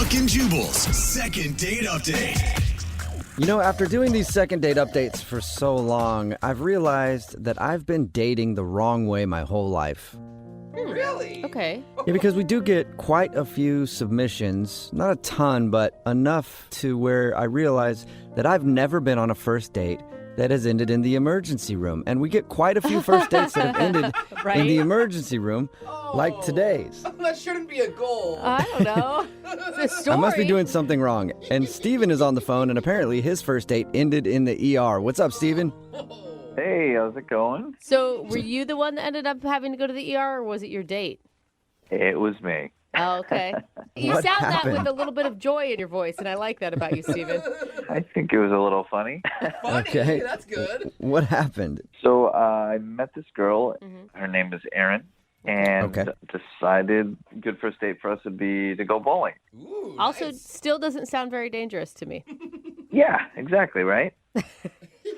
Brooke and Jubal's second date update. You know, after doing these second date updates for so long, I've realized that I've been dating the wrong way my whole life. Really? Okay. Yeah, because we do get quite a few submissions, not a ton, but enough to where I realize that I've never been on a first date that has ended in the emergency room. And we get quite a few first dates that have ended in the emergency room, like today's. That shouldn't be a goal. I don't know. It's a story. I must be doing something wrong. And Steven is on the phone, and apparently his first date ended in the ER. What's up, Steven? Hey, how's it going? So were you the one that ended up having to go to the ER, or was it your date? It was me. Oh, okay. You What sound happened? that with a little bit of joy in your voice, and I like that about you, Steven. I think it was a little funny. Funny. Okay. That's good. What happened? So I met this girl. Her name is Erin. And decided good first date for us would be to go bowling. Ooh, Also, nice. still doesn't sound very dangerous to me. Yeah, exactly, right?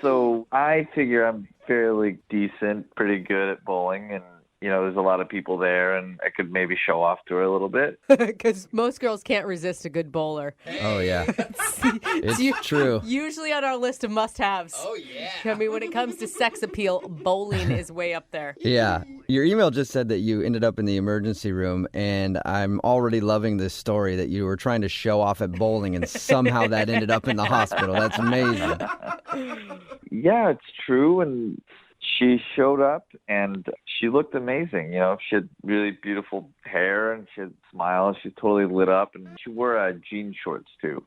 So I figure I'm fairly decent, pretty good at bowling. And, you know, there's a lot of people there and I could maybe show off to her a little bit. Because most girls can't resist a good bowler. Oh, yeah. It's It's true. Usually on our list of must-haves. Oh, yeah. I mean, when it comes to sex appeal, bowling is way up there. Yeah. Your email just said that you ended up in the emergency room, and I'm already loving this story that you were trying to show off at bowling, and somehow that ended up in the hospital. That's amazing. Yeah, it's true. And she showed up and she looked amazing. You know, she had really beautiful hair and she had a smile. She totally lit up and she wore jean shorts too.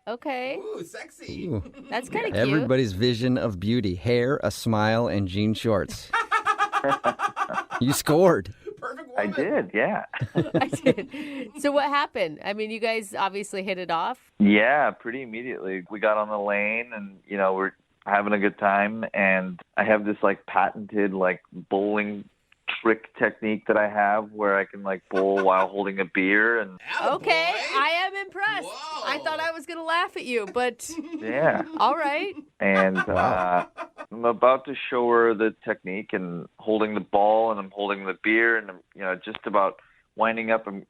Okay. Ooh, sexy. Ooh. That's kind of cute. Everybody's vision of beauty: hair, a smile, and jean shorts. You scored. Perfect I woman. did, yeah. I did. So what happened? I mean, you guys obviously hit it off. Yeah, pretty immediately. We got on the lane and, you know, we're having a good time. And I have this like patented like bowling trick technique that I have where I can like bowl while holding a beer. And Okay, Attaboy. I am impressed. Whoa. I thought I was going to laugh at you, but yeah. all right. And I'm about to show her the technique and holding the ball and I'm holding the beer and I'm, you know, just about winding up. I'm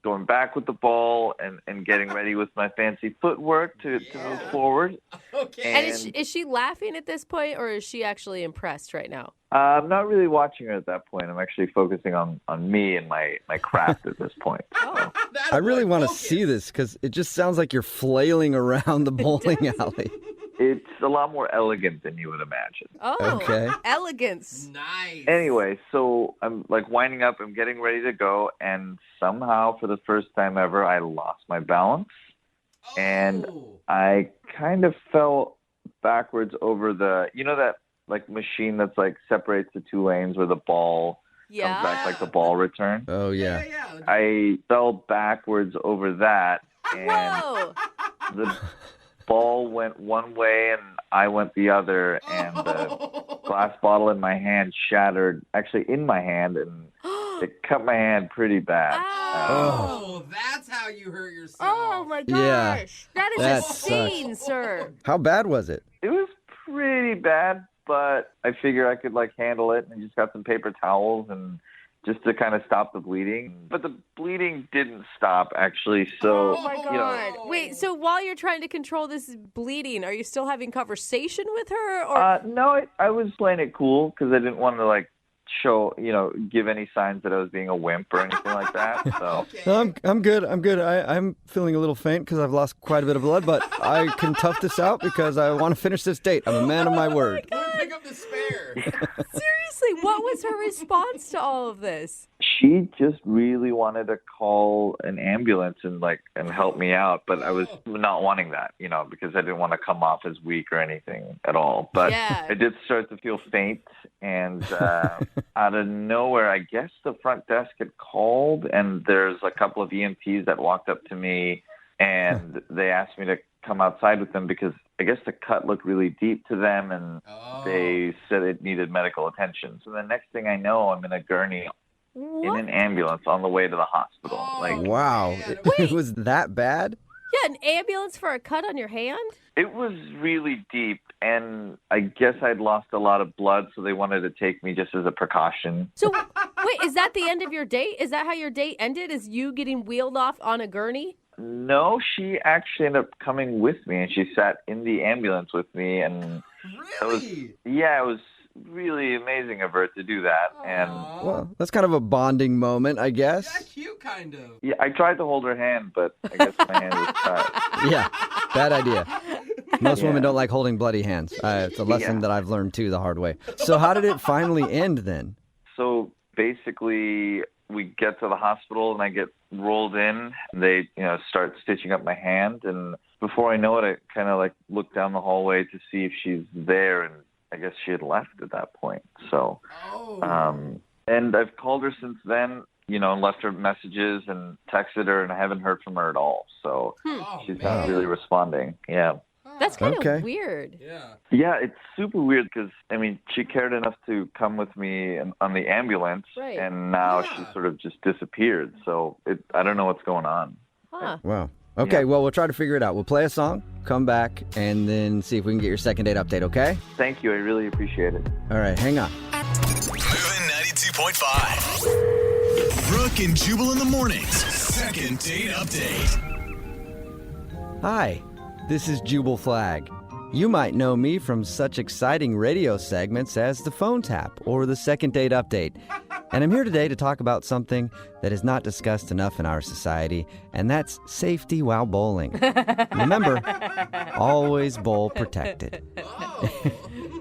going back with the ball and getting ready with my fancy footwork to move forward. Okay. And is she laughing at this point, or is she actually impressed right now? I'm not really watching her at that point. I'm actually focusing on me and my craft at this point. Oh, That I really boy want to focused. see this because it just sounds like you're flailing around the bowling alley. It's a lot more elegant than you would imagine. Okay. Elegance. Nice. Anyway, so I'm like winding up, I'm getting ready to go, and somehow for the first time ever, I lost my balance. And Oh. I kind of fell backwards over you know that like machine that's like separates the two lanes where the ball Yeah. comes back like the ball return? Oh, yeah. Yeah. I fell backwards over that, and Whoa. the ball went one way and I went the other, and the glass bottle in my hand shattered, actually in my hand, and it cut my hand pretty bad. Oh, that's how you hurt yourself. Oh my Yeah. gosh. That is That a sucks. scene, sir. How bad was it? It was pretty bad, but I figured I could like handle it, and just got some paper towels and just to kind of stop the bleeding. But the bleeding didn't stop actually, so Oh my you know, god. Wait, so while you're trying to control this bleeding, are you still having conversation with her, or no, I was playing it cool because I didn't want to like show, you know, give any signs that I was being a wimp or anything like that. So Okay. No, I'm good. I'm good. I'm feeling a little faint because I've lost quite a bit of blood, but I can tough this out because I want to finish this date. I'm a man of my word. We'll pick up the spare. seriously, what was her response to all of this? she just really wanted to call an ambulance and help me out, but I was not wanting that, you know, because I didn't want to come off as weak or anything at all. But Yeah. I did start to feel faint, and out of nowhere, I guess the front desk had called, and there's a couple of EMTs that walked up to me, and they asked me to come outside with them because I guess the cut looked really deep to them, and they said it needed medical attention. So the next thing I know, I'm in a gurney in an ambulance on the way to the hospital. Wow. It was that bad? Yeah, an ambulance for a cut on your hand? It was really deep, and I guess I'd lost a lot of blood, so they wanted to take me just as a precaution. So, wait, is that the end of your date? Is that how your date ended? Is you getting wheeled off on a gurney? No, she actually ended up coming with me, and she sat in the ambulance with me, and Really? it was really amazing of her to do that. And Well, that's kind of a bonding moment, I Yeah, guess. cute, kind of. yeah, I tried to hold her hand, but I guess my hand was tied. Yeah, bad idea. Most women Yeah. don't like holding bloody hands. It's a lesson that I've learned, too, the hard way. So how did it finally end then? So basically, we get to the hospital, and I get rolled in. And they, start stitching up my hand, and before I know it, I kind of like look down the hallway to see if she's there, and I guess she had left at that point. So, and I've called her since then, and left her messages and texted her, and I haven't heard from her at all. So she's not really responding. Yeah. That's kind Okay. of weird. Yeah. Yeah, it's super weird because, she cared enough to come with me on the ambulance, Right. and now she sort of just disappeared. So I don't know what's going on. Huh. Wow. Okay, well, we'll try to figure it out. We'll play a song, come back, and then see if we can get your second date update, okay? Thank you. I really appreciate it. All right, hang on. Moving 92.5. Brooke and Jubal in the mornings. Second date update. Hi, this is Jubal Flag. You might know me from such exciting radio segments as the phone tap or the second date update. And I'm here today to talk about something that is not discussed enough in our society, and that's safety while bowling. Remember, always bowl protected.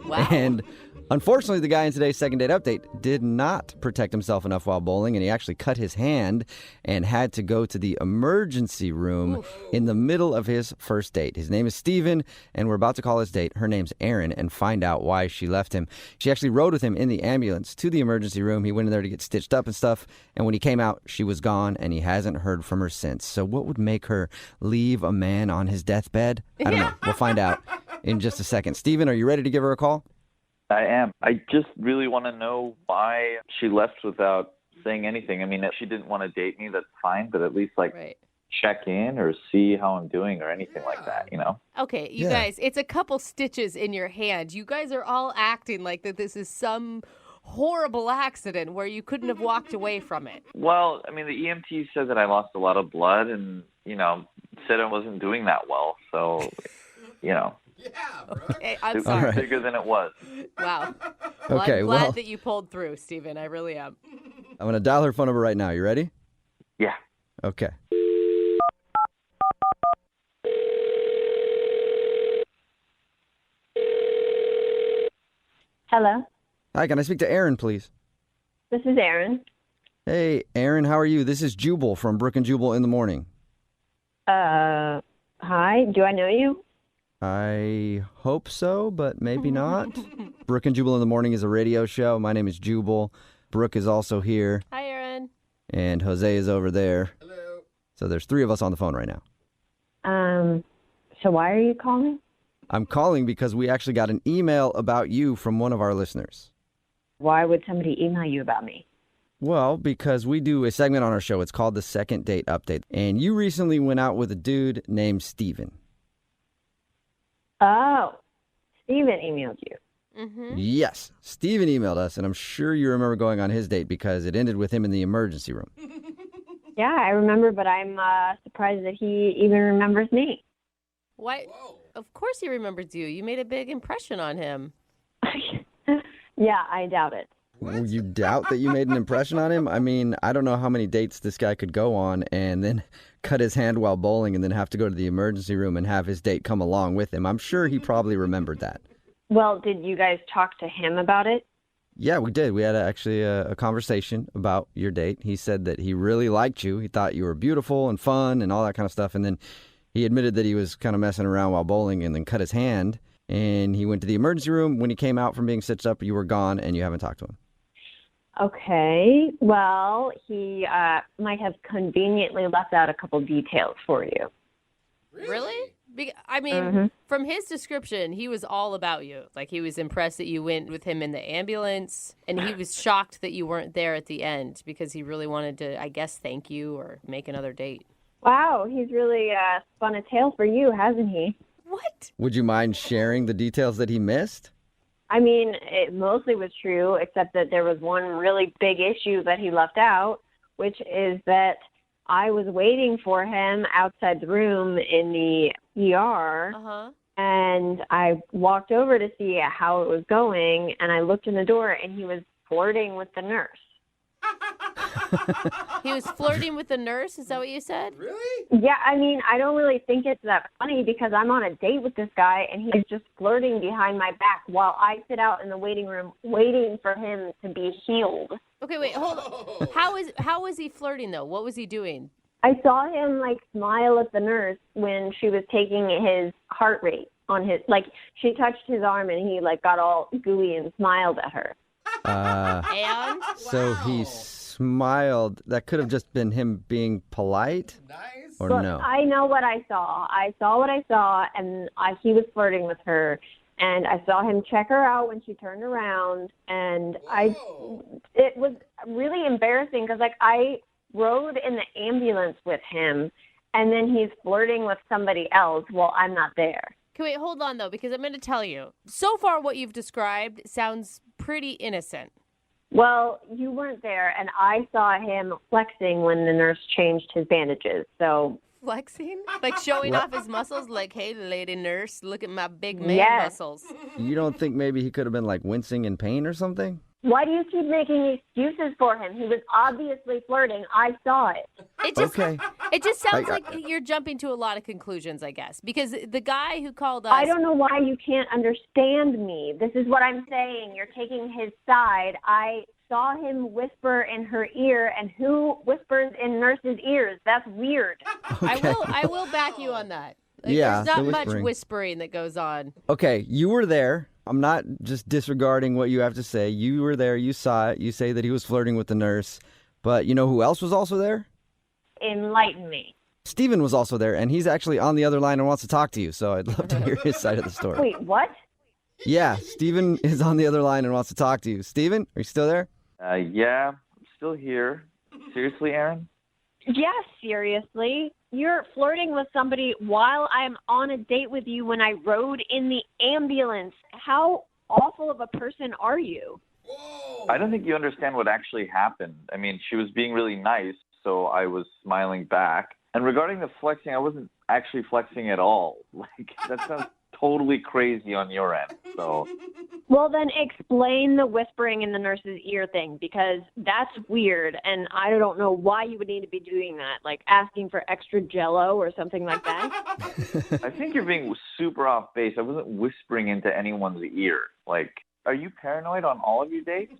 Wow. And unfortunately, the guy in today's second date update did not protect himself enough while bowling, and he actually cut his hand and had to go to the emergency room in the middle of his first date. His name is Steven, and we're about to call his date. Her name's Erin, and find out why she left him. She actually rode with him in the ambulance to the emergency room. He went in there to get stitched up and stuff, and when he came out, she was gone, and he hasn't heard from her since. So what would make her leave a man on his deathbed? I don't know. We'll find out in just a second. Steven, are you ready to give her a call? I am. I just really want to know why she left without saying anything. If she didn't want to date me, that's fine, but at least Right. check in or see how I'm doing or anything like that, Okay, you guys, it's a couple stitches in your hand. You guys are all acting like that this is some horrible accident where you couldn't have walked away from it. Well, the EMT said that I lost a lot of blood and, said I wasn't doing that well. So, Yeah, bro. Okay, I'm it was sorry. bigger than it was. Wow. Well, Okay, I'm glad well- that you pulled through, Steven. I really am. I'm going to dial her phone number right now. You ready? Yeah. Okay. Hello, Hi, can I speak to Erin, please? this is Erin. Hey, Erin, how are you? This is Jubal from Brooke and Jubal in the morning. Hi, do I know you? I hope so, but maybe not. Brooke and Jubal in the morning is a radio show. My name is Jubal. Brooke is also here, Hi, Erin. and Jose is over there. Hello. So there's three of us on the phone right now. So why are you calling? I'm calling because we actually got an email about you from one of our listeners. Why would somebody email you about me? Well, because we do a segment on our show. It's called the Second Date Update. And you recently went out with a dude named Steven. Oh, Steven emailed you. Mm-hmm. Yes, Steven emailed us, and I'm sure you remember going on his date because it ended with him in the emergency room. Yeah, I remember, but I'm surprised that he even remembers me. Why? Of course he remembers you. You made a big impression on him. Yeah, I doubt it. Well, you doubt that you made an impression on him? I don't know how many dates this guy could go on and then cut his hand while bowling and then have to go to the emergency room and have his date come along with him. I'm sure he probably remembered that. Well, did you guys talk to him about it? Yeah, we did. We had actually a conversation about your date. He said that he really liked you. He thought you were beautiful and fun and all that kind of stuff. And then he admitted that he was kind of messing around while bowling and then cut his hand. And he went to the emergency room. When he came out from being stitched up, you were gone and you haven't talked to him. Okay, well, he might have conveniently left out a couple details for you. Really? From his description, he was all about you. Like, he was impressed that you went with him in the ambulance, and he was shocked that you weren't there at the end because he really wanted to, I guess, thank you or make another date. Wow, he's really spun a tale for you, hasn't he? What? Would you mind sharing the details that he missed? It mostly was true, except that there was one really big issue that he left out, which is that I was waiting for him outside the room in the ER. Uh-huh. And I walked over to see how it was going, and I looked in the door, and he was flirting with the nurse. He was flirting with the nurse? Is that what you said? Really? Yeah, I mean, I don't really think it's that funny because I'm on a date with this guy, and he's just flirting behind my back while I sit out in the waiting room waiting for him to be healed. Okay, wait, hold on. How was he flirting, though? What was he doing? I saw him, like, smile at the nurse when she was taking his heart rate on his, like, she touched his arm, and he, like, got all gooey and smiled at her. And? So he smiled. That could have just been him being polite? Nice. Or Look, no? I know what I saw. I saw what I saw, and he was flirting with her. And I saw him check her out when she turned around. And it was really embarrassing because, like, I rode in the ambulance with him, and then he's flirting with somebody else while I'm not there. Okay, wait, hold on, though, because I'm going to tell you. So far, what you've described sounds pretty innocent. Well, you weren't there, and I saw him flexing when the nurse changed his bandages. So Flexing? Like showing off his muscles? Like, hey, lady nurse, look at my big man Yes. muscles. You don't think maybe he could have been like wincing in pain or something? why do you keep making excuses for him? He was obviously flirting. I saw it. It just sounds like you're jumping to a lot of conclusions, I guess, because the guy who called us. I don't know why you can't understand me. This is what I'm saying. You're taking his side. I saw him whisper in her ear, and who whispers in nurses' ears? That's weird. Okay. I will back you on that. Like, Yeah, there's not the much whispering. whispering that goes on. Okay, you were there. I'm not just disregarding what you have to say. You were there. You saw it. You say that he was flirting with the nurse. But you know who else was also there? Enlighten me. Steven was also there, and he's actually on the other line and wants to talk to you. So I'd love to hear his side of the story. Wait, what? Yeah, Steven is on the other line and wants to talk to you. Steven, are you still there? Yeah, I'm still here. Seriously, Aaron? Yes, seriously. You're flirting with somebody while I'm on a date with you when I rode in the ambulance. How awful of a person are you? I don't think you understand what actually happened. I mean, she was being really nice, so I was smiling back. And regarding the flexing, I wasn't actually flexing at all. Like, that sounds totally crazy on your end. So, Well, then explain the whispering in the nurse's ear thing, because that's weird, and I don't know why you would need to be doing that, like asking for extra Jell-O or something like that. I think you're being super off base. I wasn't whispering into anyone's ear. Like, are you paranoid on all of your dates?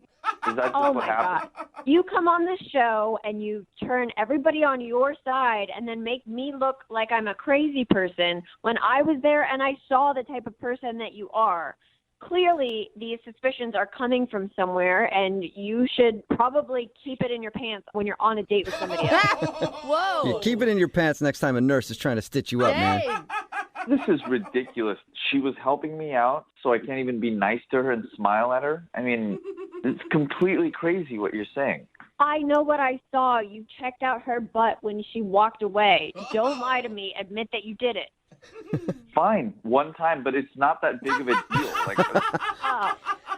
Is that just Oh, what my happened? God. You come on this show, and you turn everybody on your side and then make me look like I'm a crazy person when I was there and I saw the type of person that you are. Clearly, these suspicions are coming from somewhere, and you should probably keep it in your pants when you're on a date with somebody else. Whoa. Yeah, keep it in your pants next time a nurse is trying to stitch you up, man. Hey. This is ridiculous. She was helping me out, so I can't even be nice to her and smile at her. I mean, it's completely crazy what you're saying. I know what I saw. You checked out her butt when she walked away. Don't lie to me. Admit that you did it. Fine, one time, but it's not that big of a deal. Like, Oh.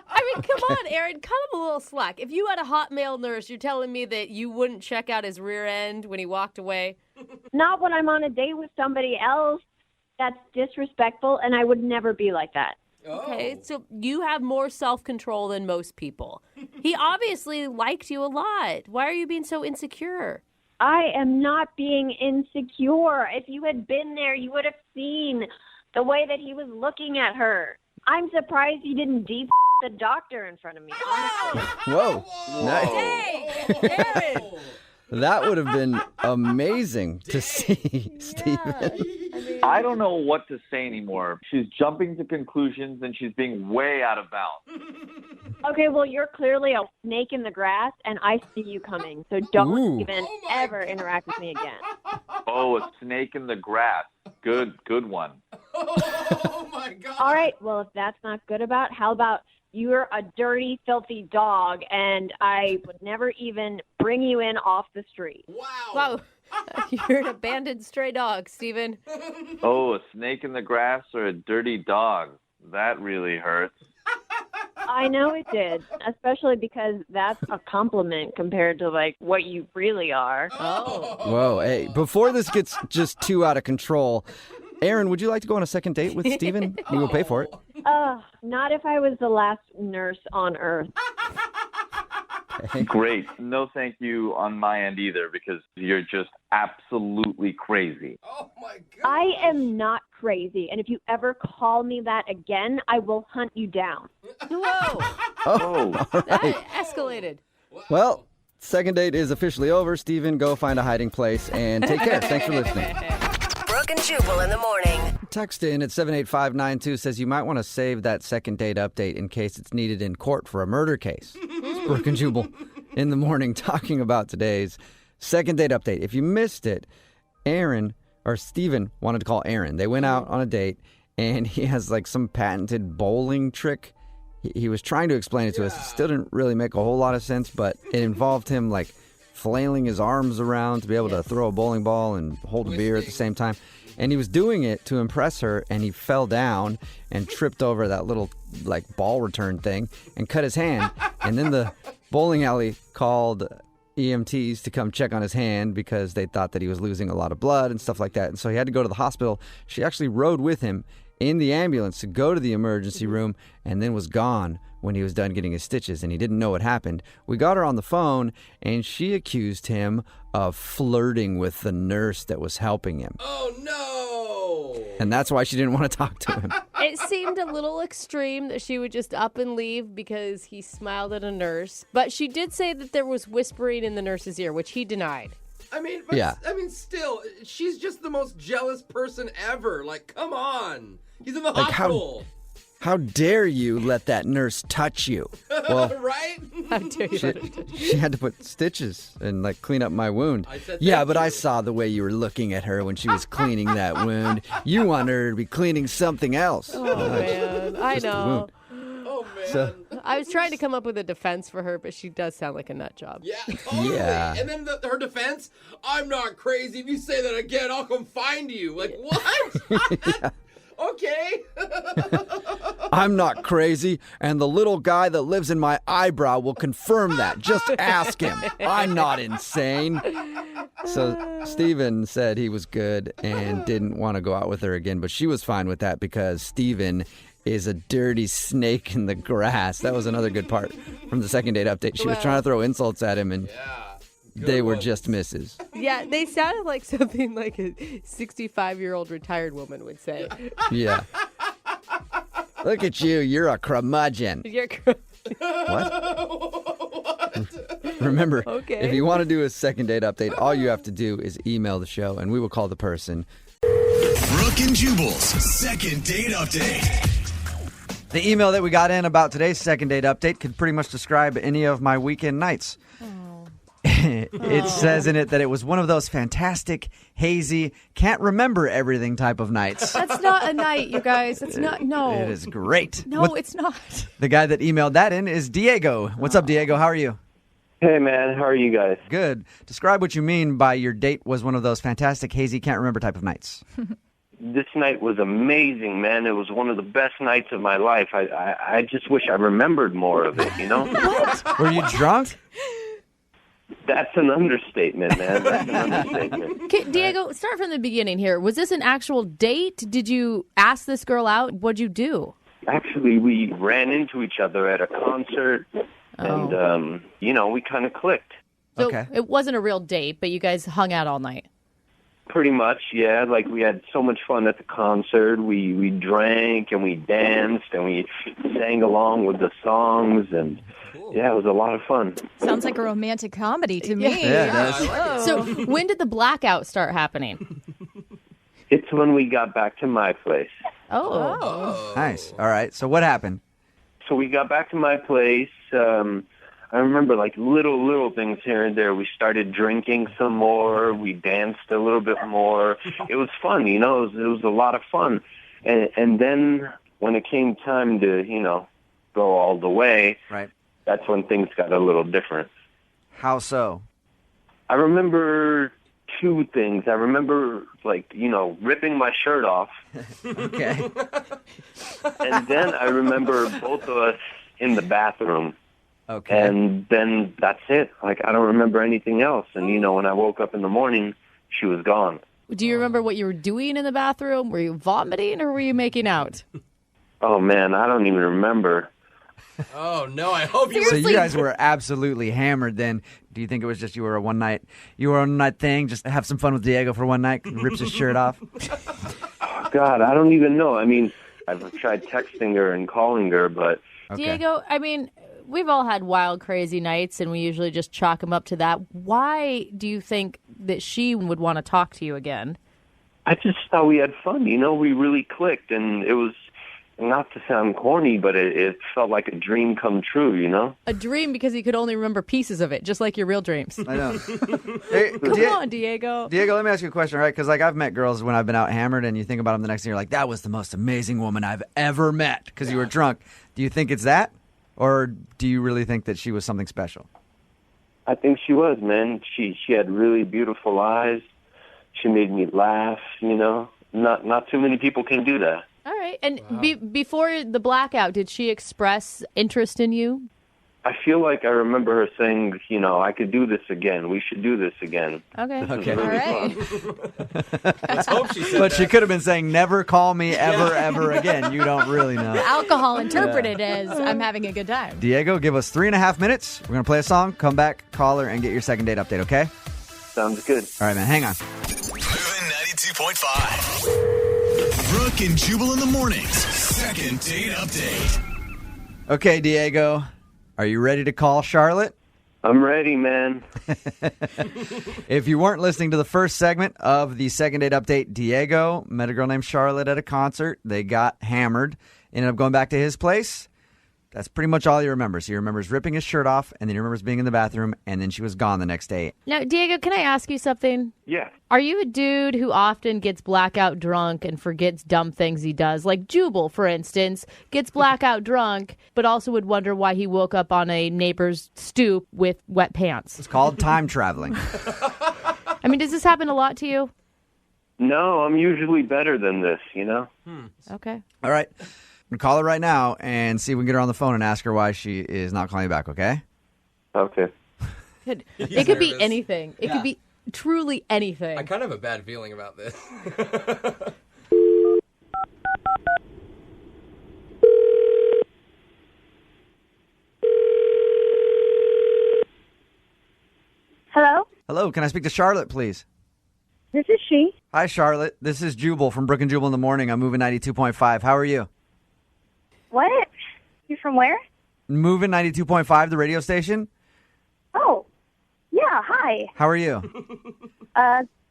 I mean, come on, Aaron, cut him a little slack. If you had a hot male nurse, you're telling me that you wouldn't check out his rear end when he walked away? Not when I'm on a date with somebody else. That's disrespectful, and I would never be like that. Okay, so you have more self-control than most people. He obviously liked you a lot. Why are you being so insecure? I am not being insecure. If you had been there, you would have seen the way that he was looking at her. I'm surprised he didn't deep the doctor in front of me, honestly. Whoa. Nice. Hey, Aaron! That would have been amazing to see, Steven. I don't know what to say anymore. She's jumping to conclusions, and she's being way out of bounds. Okay, well, you're clearly a snake in the grass, and I see you coming. So don't Ooh. even ever interact with me again. Oh, a snake in the grass. Good one. Oh my God. All right, well, if that's not good about, how about you're a dirty, filthy dog, and I would never even bring you in off the street. Wow. You're an abandoned stray dog, Steven. Oh, a snake in the grass or a dirty dog. That really hurts. I know it did, especially because that's a compliment compared to like what you really are. Oh. Whoa, hey, before this gets just too out of control, Aaron, would you like to go on a second date with Steven? We will pay for it. Not if I was the last nurse on Earth. Great. No thank you on my end either, because you're just absolutely crazy. Oh my God. I am not crazy, and if you ever call me that again, I will hunt you down. Whoa. Oh, That escalated. Well, second date is officially over. Steven, go find a hiding place and take care. Thanks for listening. Brooke and Jubal in the morning. Text in at 78592 says you might want to save that second date update in case it's needed in court for a murder case. It's Brooke and Jubal in the morning talking about today's second date update. If you missed it, Steven wanted to call Aaron. They went out on a date and he has like some patented bowling trick. He was trying to explain it to us. It still didn't really make a whole lot of sense, but it involved him like flailing his arms around to be able to throw a bowling ball and hold a beer at the same time. And he was doing it to impress her, and he fell down and tripped over that little like ball return thing and cut his hand. And then the bowling alley called EMTs to come check on his hand because they thought that he was losing a lot of blood and stuff like that. And so he had to go to the hospital. She actually rode with him in the ambulance to go to the emergency room and then was gone when he was done getting his stitches, and he didn't know what happened. We got her on the phone, and she accused him of flirting with the nurse that was helping him. Oh, no. And that's why she didn't want to talk to him. It seemed a little extreme that she would just up and leave because he smiled at a nurse. But she did say that there was whispering in the nurse's ear, which he denied. I mean, but, Yeah. Still, she's just the most jealous person ever. Like, come on. He's in the Like, hospital. How dare you let that nurse touch you? Well, Right? How dare you? she had to put stitches and like clean up my wound. I said Yeah, thank but I you. saw the way you were looking at her when she was cleaning that wound. You want her to be cleaning something else. Oh, man. I Just the know. wound. Oh, man. So- I was trying to come up with a defense for her, but she does sound like a nut job. Yeah, totally. Yeah. And then her defense, I'm not crazy. If you say that again, I'll come find you. Like, what? Okay. I'm not crazy, and the little guy that lives in my eyebrow will confirm that. Just ask him. I'm not insane. So Steven said he was good and didn't want to go out with her again, but she was fine with that because Steven is a dirty snake in the grass. That was another good part from the second date update. She was trying to throw insults at him, and they were just misses. Yeah, they sounded like something like a 65-year-old retired woman would say. Yeah. Look at you. You're a curmudgeon. You're What? Remember, Okay. if you want to do a second date update, all you have to do is email the show, and we will call the person. Brooke and Jubal's second date update. The email that we got in about today's second date update could pretty much describe any of my weekend nights. It says in it that it was one of those fantastic, hazy, can't remember everything type of nights. That's not a night, you guys. It's not. No. It is great. No, it's not. The guy that emailed that in is Diego. What's up, Diego? How are you? Hey, man. How are you guys? Good. Describe what you mean by your date was one of those fantastic, hazy, can't remember type of nights. This night was amazing, man. It was one of the best nights of my life. I just wish I remembered more of it, you know? Were you drunk? That's an understatement, man. That's an understatement. Okay, Diego, start from the beginning here. Was this an actual date? Did you ask this girl out? What'd you do? Actually, we ran into each other at a concert, and, we kind of clicked. So Okay. it wasn't a real date, but you guys hung out all night. Pretty much, yeah. Like, we had so much fun at the concert. We drank, and we danced, and we sang along with the songs, and, yeah, it was a lot of fun. Sounds like a romantic comedy to me. Yeah, it does. So when did the blackout start happening? It's when we got back to my place. Oh. Nice. All right. So what happened? So we got back to my place. I remember like little things here and there. We started drinking some more. We danced a little bit more. It was fun, you know. It was a lot of fun. And then when it came time to, go all the way, Right. that's when things got a little different. How so? I remember two things. I remember, ripping my shirt off. Okay. And then I remember both of us in the bathroom. Okay. And then that's it. Like, I don't remember anything else. And, when I woke up in the morning, she was gone. Do you remember what you were doing in the bathroom? Were you vomiting or were you making out? Oh, man, I don't even remember. Oh, no, I hope you So you guys were absolutely hammered then. Do you think it was just you were on a one night thing, just have some fun with Diego for one night, rips his shirt off? Oh, God, I don't even know. I mean, I've tried texting her and calling her, but... Okay. Diego, I mean, we've all had wild, crazy nights, and we usually just chalk them up to that. Why do you think that she would want to talk to you again? I just thought we had fun, We really clicked, and it was, not to sound corny, but it felt like a dream come true, A dream because you could only remember pieces of it, just like your real dreams. I know. Hey, Come on, Diego. Diego, let me ask you a question, right? Because, I've met girls when I've been out hammered, and you think about them the next day, you're like, that was the most amazing woman I've ever met because you were drunk. Do you think it's that? Or do you really think that she was something special? I think she was, man. She had really beautiful eyes. She made me laugh, Not too many people can do that. All right. And before the blackout, did she express interest in you? I feel like I remember her saying, I could do this again. We should do this again. Okay. Okay. All right. Let's hope she said But that. she could have been saying, never call me ever again. You don't really know. Alcohol interpreted as I'm having a good time. Diego, give us 3.5 minutes. We're going to play a song, come back, call her, and get your second date update, okay? Sounds good. All right, man, hang on. Moving 92.5. Brooke and Jubal in the mornings. Second date update. Okay, Diego, are you ready to call Charlotte? I'm ready, man. If you weren't listening to the first segment of the second date update, Diego met a girl named Charlotte at a concert. They got hammered, ended up going back to his place. That's pretty much all he remembers. He remembers ripping his shirt off, and then he remembers being in the bathroom, and then she was gone the next day. Now, Diego, can I ask you something? Yeah. Are you a dude who often gets blackout drunk and forgets dumb things he does? Like Jubal, for instance, gets blackout drunk, but also would wonder why he woke up on a neighbor's stoop with wet pants. It's called time traveling. I mean, does this happen a lot to you? No, I'm usually better than this, Okay. All right. I'm going to call her right now and see if we can get her on the phone and ask her why she is not calling you back, okay? Okay. It could be nervous. anything. It could be truly anything. I kind of have a bad feeling about this. Hello? Hello, can I speak to Charlotte, please? This is she. Hi, Charlotte. This is Jubal from Brooke and Jubal in the morning. I'm Moving 92.5. How are you? What? You're from where? Moving 92.5, the radio station. Oh, yeah, hi. How are you?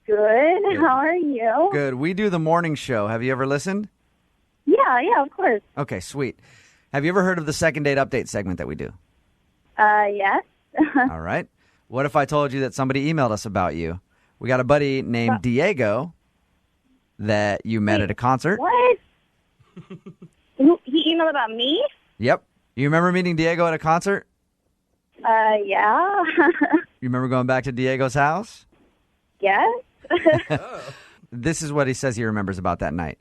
Good. How are you? Good. We do the morning show. Have you ever listened? Yeah, of course. Okay, sweet. Have you ever heard of the second date update segment that we do? Yes. All right. What if I told you that somebody emailed us about you? We got a buddy named Diego that you met at a concert. What? He emailed about me? Yep. You remember meeting Diego at a concert? Yeah. You remember going back to Diego's house? Yes. This is what he says he remembers about that night.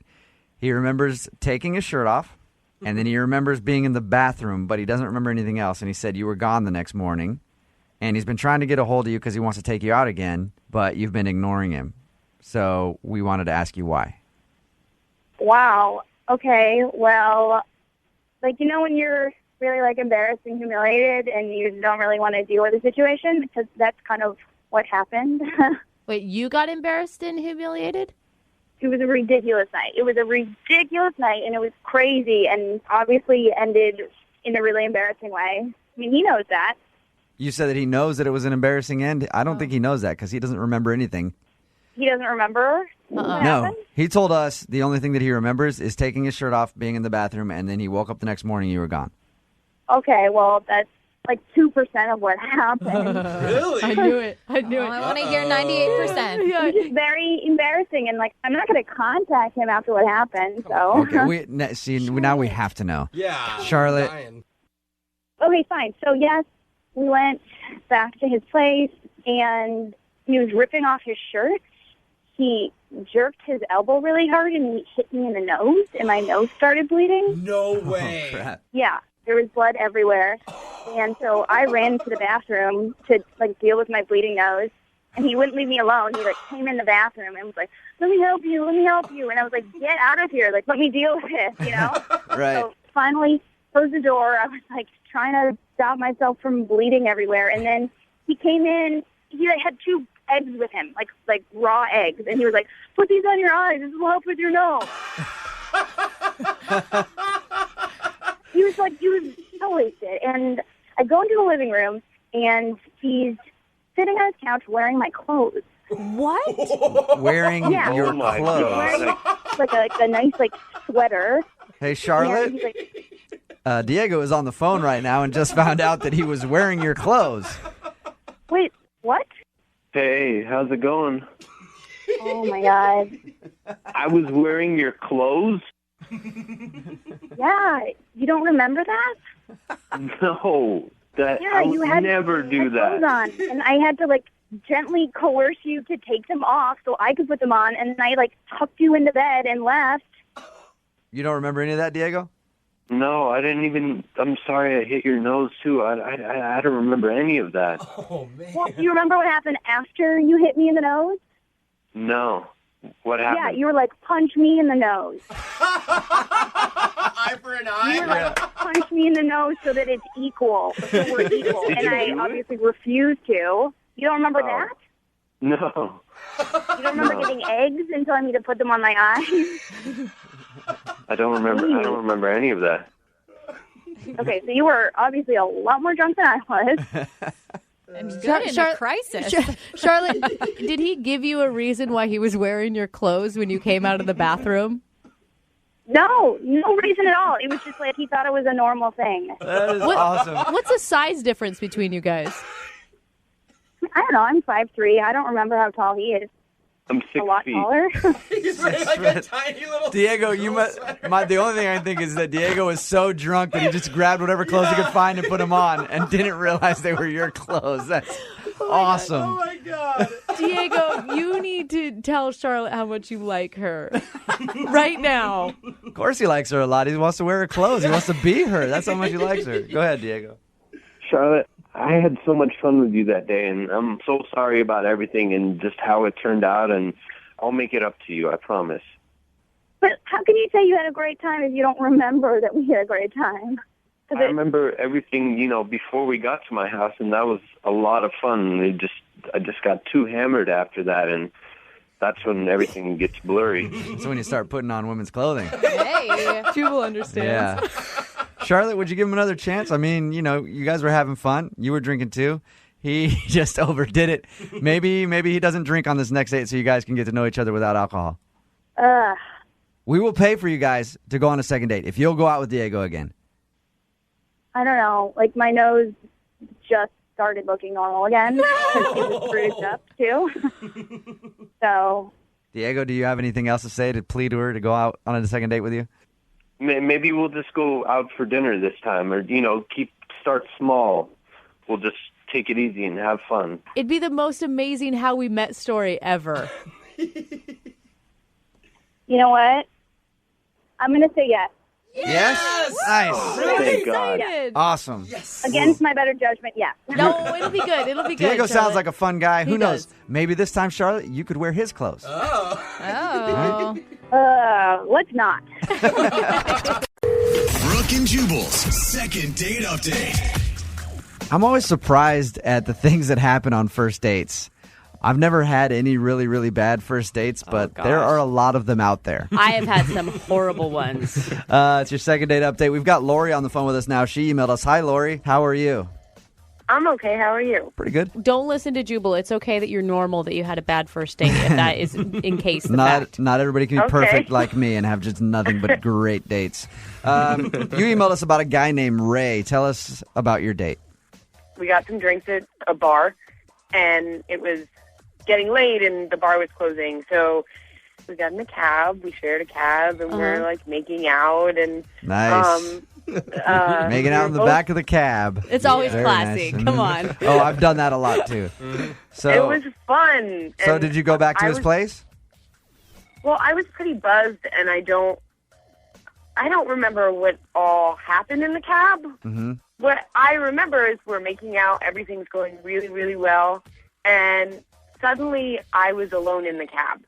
He remembers taking his shirt off, and then he remembers being in the bathroom, but he doesn't remember anything else. And he said you were gone the next morning, and he's been trying to get a hold of you because he wants to take you out again, but you've been ignoring him. So we wanted to ask you why. Wow. Okay, well, when you're really, embarrassed and humiliated and you don't really want to deal with the situation, because that's kind of what happened. Wait, you got embarrassed and humiliated? It was a ridiculous night. It was a ridiculous night, and it was crazy, and obviously ended in a really embarrassing way. I mean, he knows that. You said that he knows that it was an embarrassing end. I don't think he knows that because he doesn't remember anything. He doesn't remember what No, happened? he told us the only thing that he remembers is taking his shirt off, being in the bathroom, and then he woke up the next morning, you were gone. Okay, well, that's 2% of what happened. Really? I knew it. I knew I it. want to hear 98%. Yeah. It's just very embarrassing, and I'm not going to contact him after what happened. So Okay, now we have to know. Yeah. Charlotte. Ryan. okay, fine. So yes, we went back to his place, and he was ripping off his shirt. He jerked his elbow really hard, and he hit me in the nose, and my nose started bleeding. No way. Crap. Yeah, There was blood everywhere. And so I ran to the bathroom to, like, deal with my bleeding nose. And he wouldn't leave me alone. He, like, came in the bathroom and was like, let me help you. And I was like, get out of here. Like, let me deal with this, you know? Right. So finally closed the door. I was, like, trying to stop myself from bleeding everywhere. And then he came in. He like, had 2 eggs with him, like raw eggs. And he was like, put these on your eyes. This will help with your nose. He was so wasted. And I go into the living room, and he's sitting on his couch wearing my clothes. What? Wearing Yeah. your Oh my clothes. God. Wearing like a nice sweater. Hey, And Charlotte. he's like, Diego is on the phone right now and just found out that he was wearing your clothes. wait, what? Hey, how's it going? Oh my God. I was wearing your clothes? Yeah, you don't remember that? No. That Yeah, I would you had never do clothes that. on, and I had to like gently coerce you to take them off so I could put them on, and I like tucked you into bed and left. You don't remember any of that, Diego? No, I didn't even. I'm sorry I hit your nose, too. I don't remember any of that. Oh, man. Well, do you remember what happened after you hit me in the nose? No. What happened? Yeah, you were like, punch me in the nose. Eye for an You were eye. like, punch me in the nose so that it's equal, so we're equal. Did And you I do it? obviously refused to. You don't remember Oh. that? No. You don't remember getting eggs and telling me to put them on my eyes? I don't remember any of that. Okay, so you were obviously a lot more drunk than I was. And good in a crisis. Charlotte, did he give you a reason why he was wearing your clothes when you came out of the bathroom? No reason at all. It was just like he thought it was a normal thing. That is awesome. What's the size difference between you guys? I don't know. I'm 5'3". I don't remember how tall he is. I'm 6 A lot feet. taller. He's wearing like a tiny little. Diego, you must. The only thing I think is that Diego was so drunk that he just grabbed whatever clothes he could find and put them on, and didn't realize they were your clothes. That's awesome. Oh my God. Diego, you need to tell Charlotte how much you like her right now. Of course, he likes her a lot. He wants to wear her clothes. He wants to be her. That's how much he likes her. Go ahead, Diego. Charlotte, I had so much fun with you that day, and I'm so sorry about everything and just how it turned out, and I'll make it up to you, I promise. But how can you say you had a great time if you don't remember that we had a great time? I remember everything, before we got to my house, and that was a lot of fun. I just got too hammered after that, and that's when everything gets blurry. So when you start putting on women's clothing. Hey. Jubal understands. Yeah. Charlotte, would you give him another chance? I mean, you guys were having fun. You were drinking too. He just overdid it. Maybe he doesn't drink on this next date so you guys can get to know each other without alcohol. We will pay for you guys to go on a second date if you'll go out with Diego again. I don't know. Like, my nose just started looking normal again because it was bruised up, too. So, Diego, do you have anything else to say to plead to her to go out on a second date with you? Maybe we'll just go out for dinner this time, or, start small. We'll just take it easy and have fun. It'd be the most amazing how we met story ever. you know what? I'm going to say yes. Yes? Nice. Thank God. Excited. Awesome. Yes. Against my better judgment, yes. No, it'll be good. It'll be good. Diego sounds Charlotte. like a fun guy. He Who knows? does. Maybe this time, Charlotte, you could wear his clothes. Oh. Let's not. Brooke and Jubal's second date update. I'm always surprised at the things that happen on first dates. I've never had any really, really bad first dates, but there are a lot of them out there. I have had some horrible ones. It's your second date update. We've got Lori on the phone with us now. She emailed us. Hi, Lori. How are you? I'm okay. How are you? Pretty good. Don't listen to Jubal. It's okay that you're normal, that you had a bad first date, if that is in case the fact. Not everybody can be Okay. perfect like me and have just nothing but great dates. You emailed us about a guy named Ray. Tell us about your date. We got some drinks at a bar, and it was getting late, and the bar was closing. So we got in a cab. We shared a cab, and we were like making out, and Nice. Making out in the back of the cab. It's always Very classy. nice. Come on. Oh, I've done that a lot too. So, it was fun. so And did you go back to I his was- place? Well, I was pretty buzzed, and I don't I don't remember what all happened in the cab. Mm-hmm. What I remember is we're making out, everything's going really, really well, and suddenly I was alone in the cab.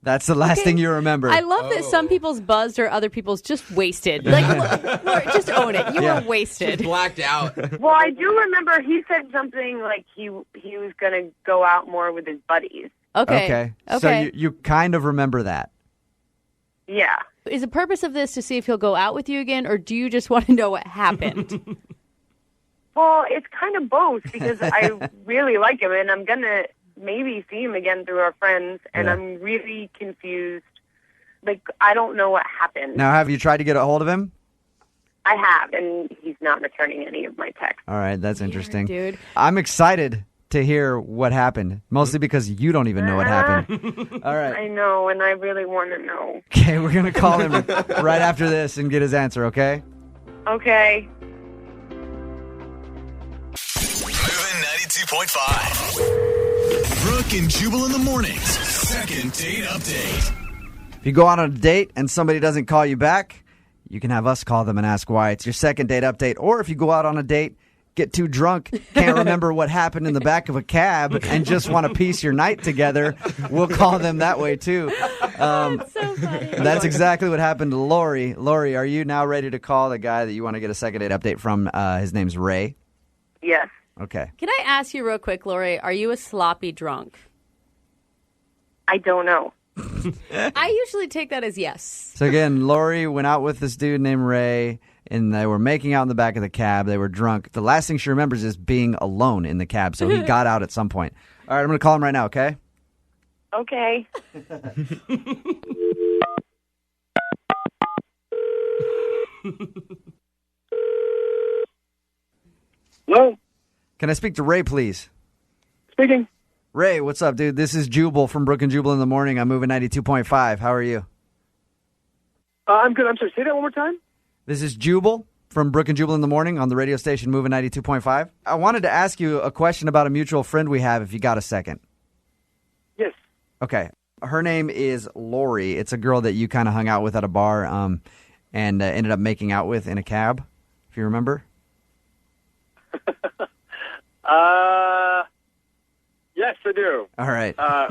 That's the last thing you remember. I love that some people's buzzed or other people's just wasted. Like, Lori, just own it. You were wasted. Just blacked out. Well, I do remember he said something like he was going to go out more with his buddies. Okay. So you kind of remember that. Yeah. Is the purpose of this to see if he'll go out with you again, or do you just want to know what happened? Well, it's kind of both because I really like him, and I'm going to maybe see him again through our friends, and I'm really confused. Like, I don't know what happened. Now, have you tried to get a hold of him? I have, and he's not returning any of my texts. All right, that's interesting. Dude. I'm excited to hear what happened, mostly because you don't even know what happened. All right. I know, and I really want to know. Okay, we're going to call him right after this and get his answer, okay? Okay. Moving 92.5. Brooke and Jubal in the mornings. Second date update. If you go out on a date and somebody doesn't call you back, you can have us call them and ask why. It's your second date update. Or if you go out on a date, get too drunk, can't remember what happened in the back of a cab, and just want to piece your night together, we'll call them that way too. That's so funny. That's exactly what happened to Lori. Lori, are you now ready to call the guy that you want to get a second date update from? His name's Ray. Yes. Okay. Can I ask you real quick, Lori, are you a sloppy drunk? I don't know. I usually take that as yes. So again, Lori went out with this dude named Ray, and they were making out in the back of the cab. They were drunk. The last thing she remembers is being alone in the cab, so he got out at some point. All right, I'm going to call him right now, okay? Okay. Hello? Can I speak to Ray, please? Speaking. Ray, what's up, dude? This is Jubal from Brooke and Jubal in the morning. I'm moving 92.5. How are you? I'm good. I'm sorry. Say that one more time. This is Jubal from Brooke and Jubal in the morning on the radio station moving 92.5. I wanted to ask you a question about a mutual friend we have, if you got a second. Yes. Okay. Her name is Lori. It's a girl that you kind of hung out with at a bar and ended up making out with in a cab, if you remember. Yes, I do. All right. How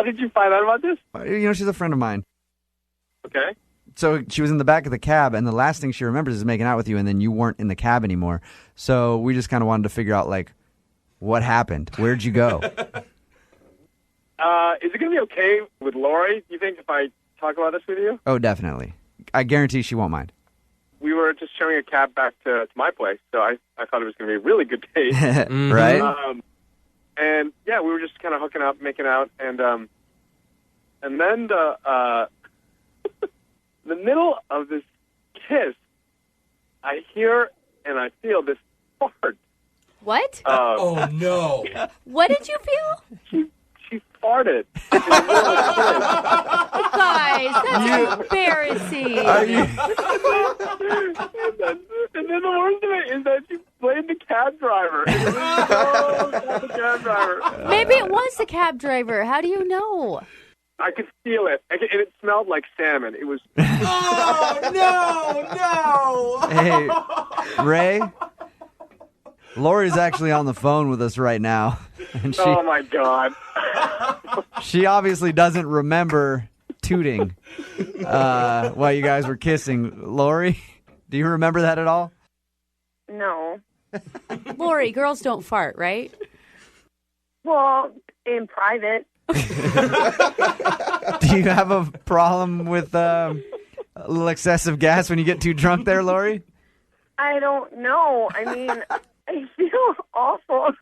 did you find out about this? You know, she's a friend of mine. Okay. So she was in the back of the cab, and the last thing she remembers is making out with you, and then you weren't in the cab anymore. So we just kind of wanted to figure out, like, what happened? Where'd you go? Is it going to be okay with Lori, do you think, if I talk about this with you? Oh, definitely. I guarantee she won't mind. We were just sharing a cab back to my place, so I thought it was going to be a really good date. Right? And, yeah, we were just kind of hooking up, making out, and then the middle of this kiss, I hear and I feel this fart. What? Oh, no. What did you feel? She farted. Guys, that's embarrassing. Are you... And then the worst of it is that she blamed the cab driver. It was so the cab driver. Maybe it was the cab driver. How do you know? I could feel it. And it smelled like salmon. It was... Oh, no. Hey, Ray? Lori's actually on the phone with us right now. And oh, my God. She obviously doesn't remember tooting while you guys were kissing. Lori, do you remember that at all? No. Lori, girls don't fart, right? Well, in private. Do you have a problem with a little excessive gas when you get too drunk there, Lori? I don't know. I mean, I feel awful.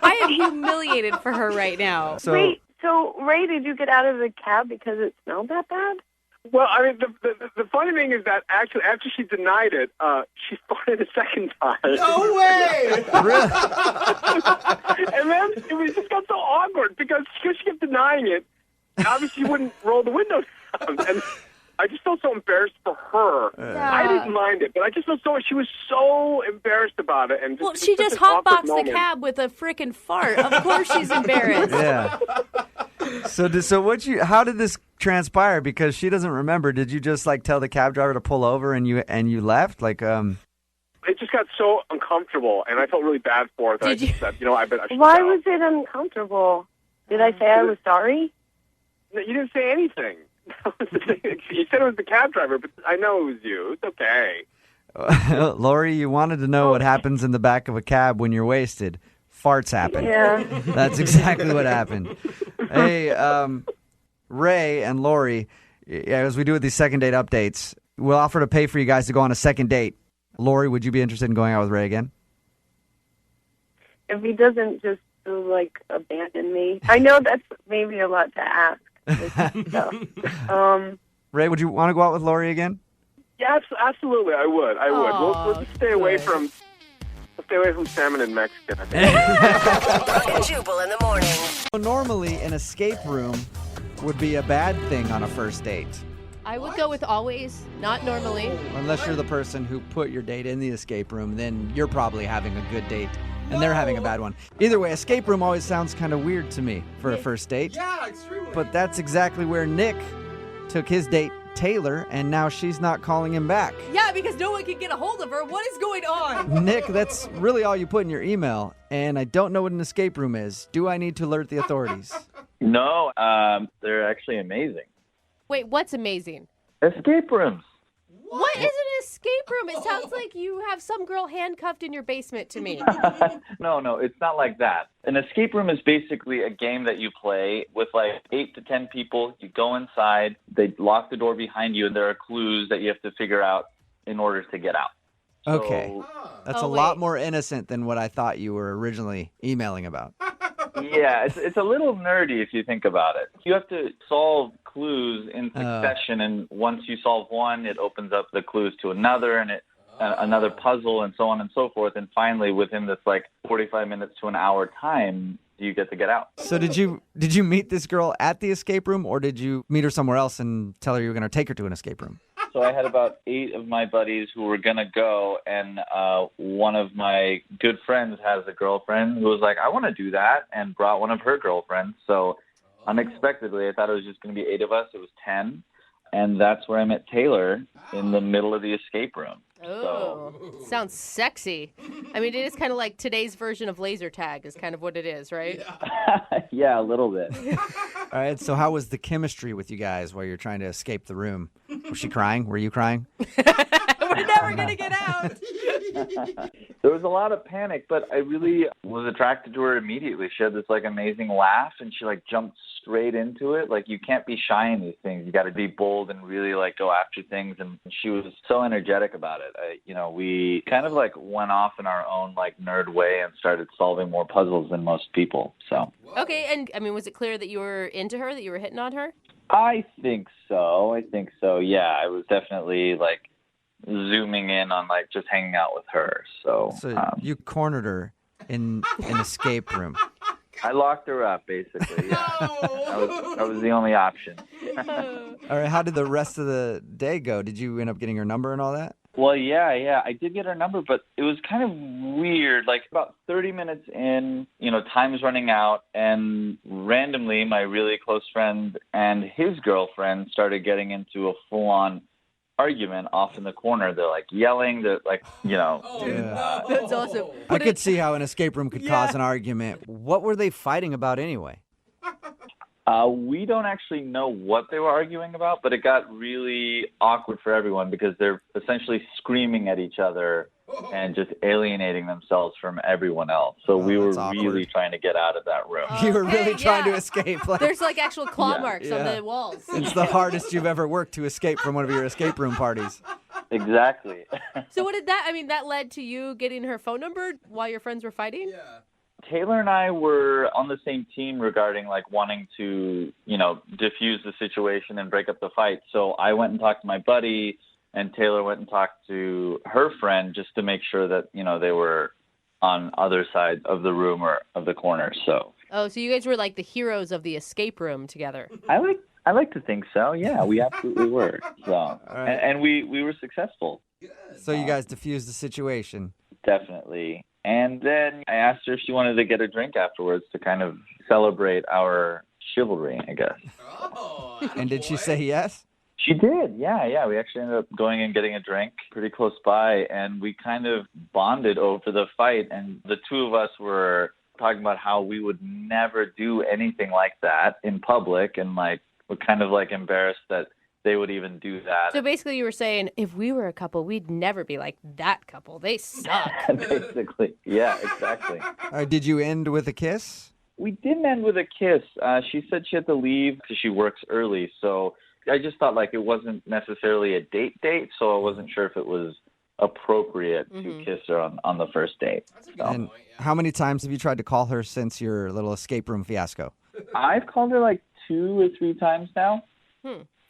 I am humiliated for her right now. Wait, so Ray, did you get out of the cab because it smelled that bad? Well, I mean, the funny thing is that actually, after she denied it, she farted a second time. No way! Really? And then it just got so awkward because she kept denying it. Obviously, she wouldn't roll the window down. And I just felt so embarrassed for her. I didn't mind it, but I just felt so. She was so embarrassed about it, and Well, she just hotboxed the cab with a freaking fart. Of course, she's embarrassed. Yeah. How did this transpire? Because she doesn't remember. Did you just like tell the cab driver to pull over and you left? Like It just got so uncomfortable, and I felt really bad for her. That I just said, I bet I should. Why was it uncomfortable? Did I say I was sorry? No, you didn't say anything. You said it was the cab driver, but I know it was you. It's okay. Lori, you wanted to know what happens in the back of a cab when you're wasted. Farts happen. Yeah. That's exactly what happened. Hey, Ray and Lori, as we do with these second date updates, we'll offer to pay for you guys to go on a second date. Lori, would you be interested in going out with Ray again? If he doesn't just abandon me, I know that's maybe a lot to ask. Ray, would you want to go out with Lori again? Yeah, absolutely. I would. We'll just stay away from salmon and Mexican. I think. Brooke and Jubal in the morning. Normally, an escape room would be a bad thing on a first date. I would go with always, not normally. Unless you're the person who put your date in the escape room, then you're probably having a good date and they're having a bad one. Either way, escape room always sounds kind of weird to me for a first date. Yeah, extremely. But that's exactly where Nick took his date, Taylor, and now she's not calling him back. Yeah, because no one can get a hold of her. What is going on? Nick, that's really all you put in your email, and I don't know what an escape room is. Do I need to alert the authorities? No, they're actually amazing. Wait, what's amazing? Escape rooms. What is an escape room? It sounds like you have some girl handcuffed in your basement to me. No, it's not like that. An escape room is basically a game that you play with like 8 to 10 people. You go inside, they lock the door behind you, and there are clues that you have to figure out in order to get out. Okay. That's a lot more innocent than what I thought you were originally emailing about. Yeah, it's a little nerdy if you think about it. You have to solve clues in succession, and once you solve one, it opens up the clues to another, and another puzzle, and so on and so forth. And finally, within this 45 minutes to an hour time, you get to get out. So did you meet this girl at the escape room, or did you meet her somewhere else and tell her you were going to take her to an escape room? So I had about 8 of my buddies who were going to go, and one of my good friends has a girlfriend who was like, I want to do that, and brought one of her girlfriends. So unexpectedly, I thought it was just going to be 8 of us. It was 10, and that's where I met Taylor, in the middle of the escape room. Oh, sounds sexy. I mean, it is kind of like today's version of laser tag is kind of what it is, right? Yeah, a little bit. All right, so how was the chemistry with you guys while you're trying to escape the room? Was she crying? Were you crying? We're never going to get out. There was a lot of panic, but I really was attracted to her immediately. She had this amazing laugh, and she jumped straight into it. You can't be shy in these things. You got to be bold and really go after things. And she was so energetic about it. We kind of went off in our own nerd way and started solving more puzzles than most people. So okay, and I mean, was it clear that you were into her, that you were hitting on her? I think so. Yeah, I was definitely zooming in on just hanging out with her. So you cornered her in an escape room. I locked her up, basically. Yeah. That was the only option. All right, how did the rest of the day go? Did you end up getting her number and all that? Well, yeah. I did get her number, but it was kind of weird. About 30 minutes in, time is running out, and randomly my really close friend and his girlfriend started getting into a full-on argument off in the corner. They're yelling. They're That's awesome. I could see how an escape room could cause an argument. What were they fighting about anyway? We don't actually know what they were arguing about, but it got really awkward for everyone because they're essentially screaming at each other and just alienating themselves from everyone else. So we were really trying to get out of that room. You were really trying to escape. There's actual claw marks on the walls. It's the hardest you've ever worked to escape from one of your escape room parties. Exactly. So what did that led to you getting her phone number while your friends were fighting? Yeah. Taylor and I were on the same team regarding wanting to, diffuse the situation and break up the fight. So I went and talked to my buddy, and Taylor went and talked to her friend just to make sure that, they were on other sides of the room or of the corner. So. Oh, so you guys were the heroes of the escape room together. I I like to think so. Yeah, we absolutely were. So, and we were successful. So you guys diffused the situation. Definitely. And then I asked her if she wanted to get a drink afterwards to kind of celebrate our chivalry, I guess. And did she say yes? She did, yeah. We actually ended up going and getting a drink pretty close by, and we kind of bonded over the fight. And the two of us were talking about how we would never do anything like that in public, and like we're kind of like embarrassed that they would even do that. So basically you were saying, if we were a couple, we'd never be like that couple. They suck. Basically, yeah, exactly. All right, did you end with a kiss? We didn't end with a kiss. She said she had to leave because she works early, so I just thought like it wasn't necessarily a date, so I wasn't sure if it was appropriate to kiss her on the first date. So. And how many times have you tried to call her since your little escape room fiasco? I've called her like 2 or 3 times now.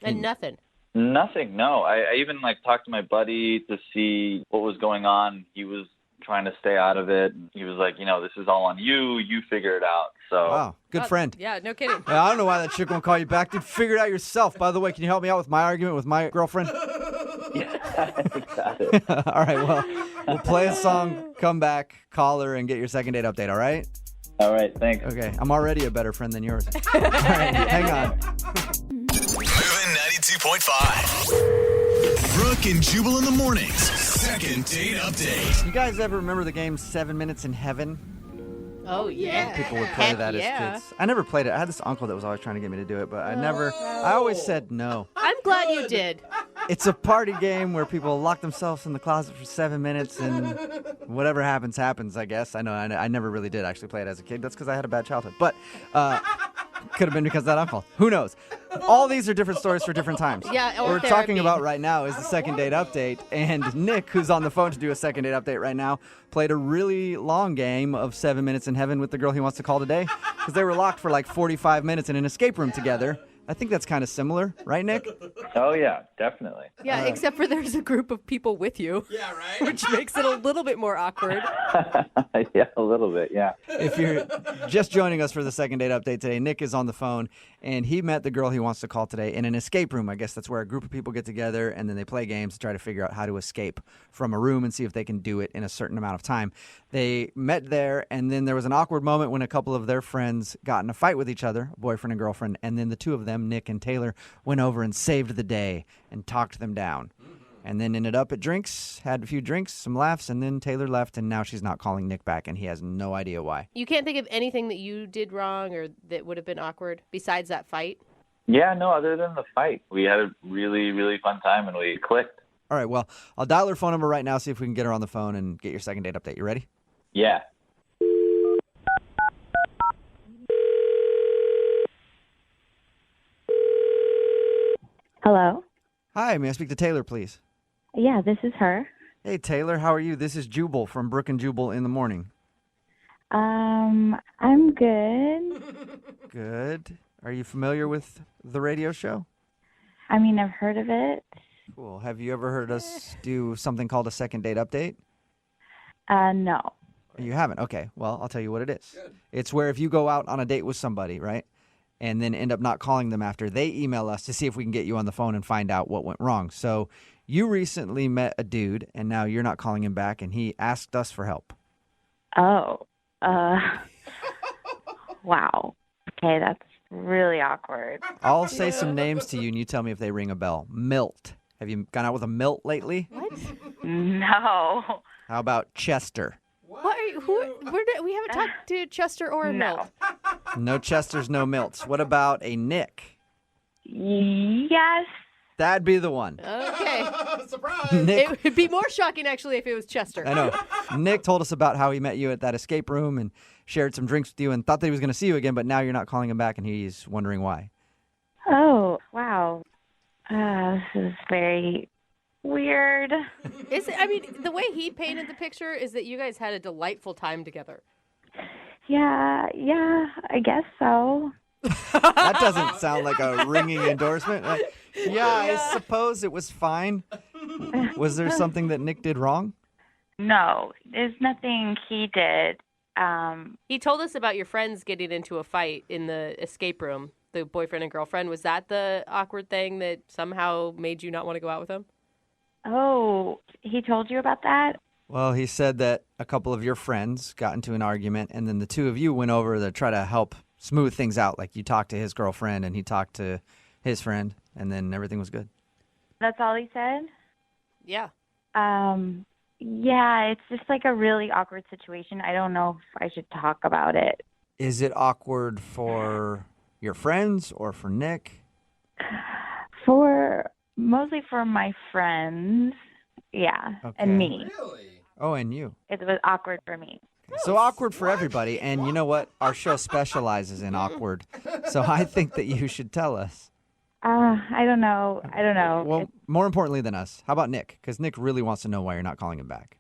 And nothing. Nothing, no. I even like talked to my buddy to see what was going on. He was trying to stay out of it. He was like, this is all on you. You figure it out. So Wow, good friend. Yeah, no kidding. I don't know why that chick won't call you back. Dude, figure it out yourself. By the way, can you help me out with my argument with my girlfriend? Got it. All right, well, we'll play a song, come back, call her, and get your second date update, all right? All right, thanks. Okay, I'm already a better friend than yours. All right, hang on. Moving 92.5. Brooke and Jubal in the mornings. Second date update. You guys ever remember the game 7 Minutes in Heaven? Oh, yeah. People would play that as kids. I never played it. I had this uncle that was always trying to get me to do it, but I always said no. I'm glad you did. It's a party game where people lock themselves in the closet for 7 minutes and whatever happens, happens, I guess. I know I never really did actually play it as a kid. That's because I had a bad childhood. But could have been because of that uncle. Who knows? All these are different stories for different times. Yeah, or What we're therapy. talking about right now is the second date update. And Nick, who's on the phone to do a second date update right now, played a really long game of 7 Minutes in Heaven with the girl he wants to call today because they were locked for like 45 minutes in an escape room together. I think that's kind of similar, right, Nick? Oh, yeah, definitely. Yeah, except for there's a group of people with you. Yeah, right? Which makes it a little bit more awkward. Yeah, a little bit, yeah. If you're just joining us for the second date update today, Nick is on the phone, and he met the girl he wants to call today in an escape room. I guess that's where a group of people get together, and then they play games to try to figure out how to escape from a room and see if they can do it in a certain amount of time. They met there, and then there was an awkward moment when a couple of their friends got in a fight with each other, boyfriend and girlfriend, and then the two of them, Nick and Taylor, went over and saved the day and talked them down. And then ended up at drinks, had a few drinks, some laughs, and then Taylor left, and now she's not calling Nick back, and he has no idea why. You can't think of anything that you did wrong or that would have been awkward besides that fight? Yeah, no, other than the fight. We had a really, really fun time, and we clicked. All right, well, I'll dial her phone number right now, see if we can get her on the phone and get your second date update. You ready? Yeah. Hello? Hi, may I speak to Taylor, please? Yeah, this is her. Hey, Taylor, how are you? This is Jubal from Brooke and Jubal in the morning. I'm good. Good. Are you familiar with the radio show? I mean, I've heard of it. Cool. Have you ever heard us do something called a second date update? No. You haven't? Okay. Well, I'll tell you what it is. It's where if you go out on a date with somebody, right, and then end up not calling them after, they email us to see if we can get you on the phone and find out what went wrong. So you recently met a dude, and now you're not calling him back, and he asked us for help. Oh. Wow. Okay, that's really awkward. I'll say some names to you, and you tell me if they ring a bell. Milt. Have you gone out with a Milt lately? What? No. How about Chester? What are you, we haven't talked to Chester or Milt. No Chesters, no Milts. What about a Nick? Yes. That'd be the one. Okay. Surprise! Nick, It would be more shocking, actually, if it was Chester. I know. Nick told us about how he met you at that escape room and shared some drinks with you and thought that he was going to see you again, but now you're not calling him back, and he's wondering why. Oh, wow. This is very weird. The way he painted the picture is that you guys had a delightful time together. Yeah, I guess so. That doesn't sound like a ringing endorsement. Yeah, I suppose it was fine. Was there something that Nick did wrong? No, there's nothing he did. He told us about your friends getting into a fight in the escape room, the boyfriend and girlfriend. Was that the awkward thing that somehow made you not want to go out with him? Oh, he told you about that? Well, he said that a couple of your friends got into an argument, and then the two of you went over to try to help smooth things out. Like you talked to his girlfriend, and he talked to his friend, and then everything was good. That's all he said? Yeah. Yeah, it's just like a really awkward situation. I don't know if I should talk about it. Is it awkward for your friends or for Nick? Mostly for my friends, yeah, Okay. and me. Really? Oh, and you. It was awkward for me. So awkward for everybody. And you know what? Our show specializes in awkward. So I think that you should tell us. I don't know. Well, more importantly than us, how about Nick? Because Nick really wants to know why you're not calling him back.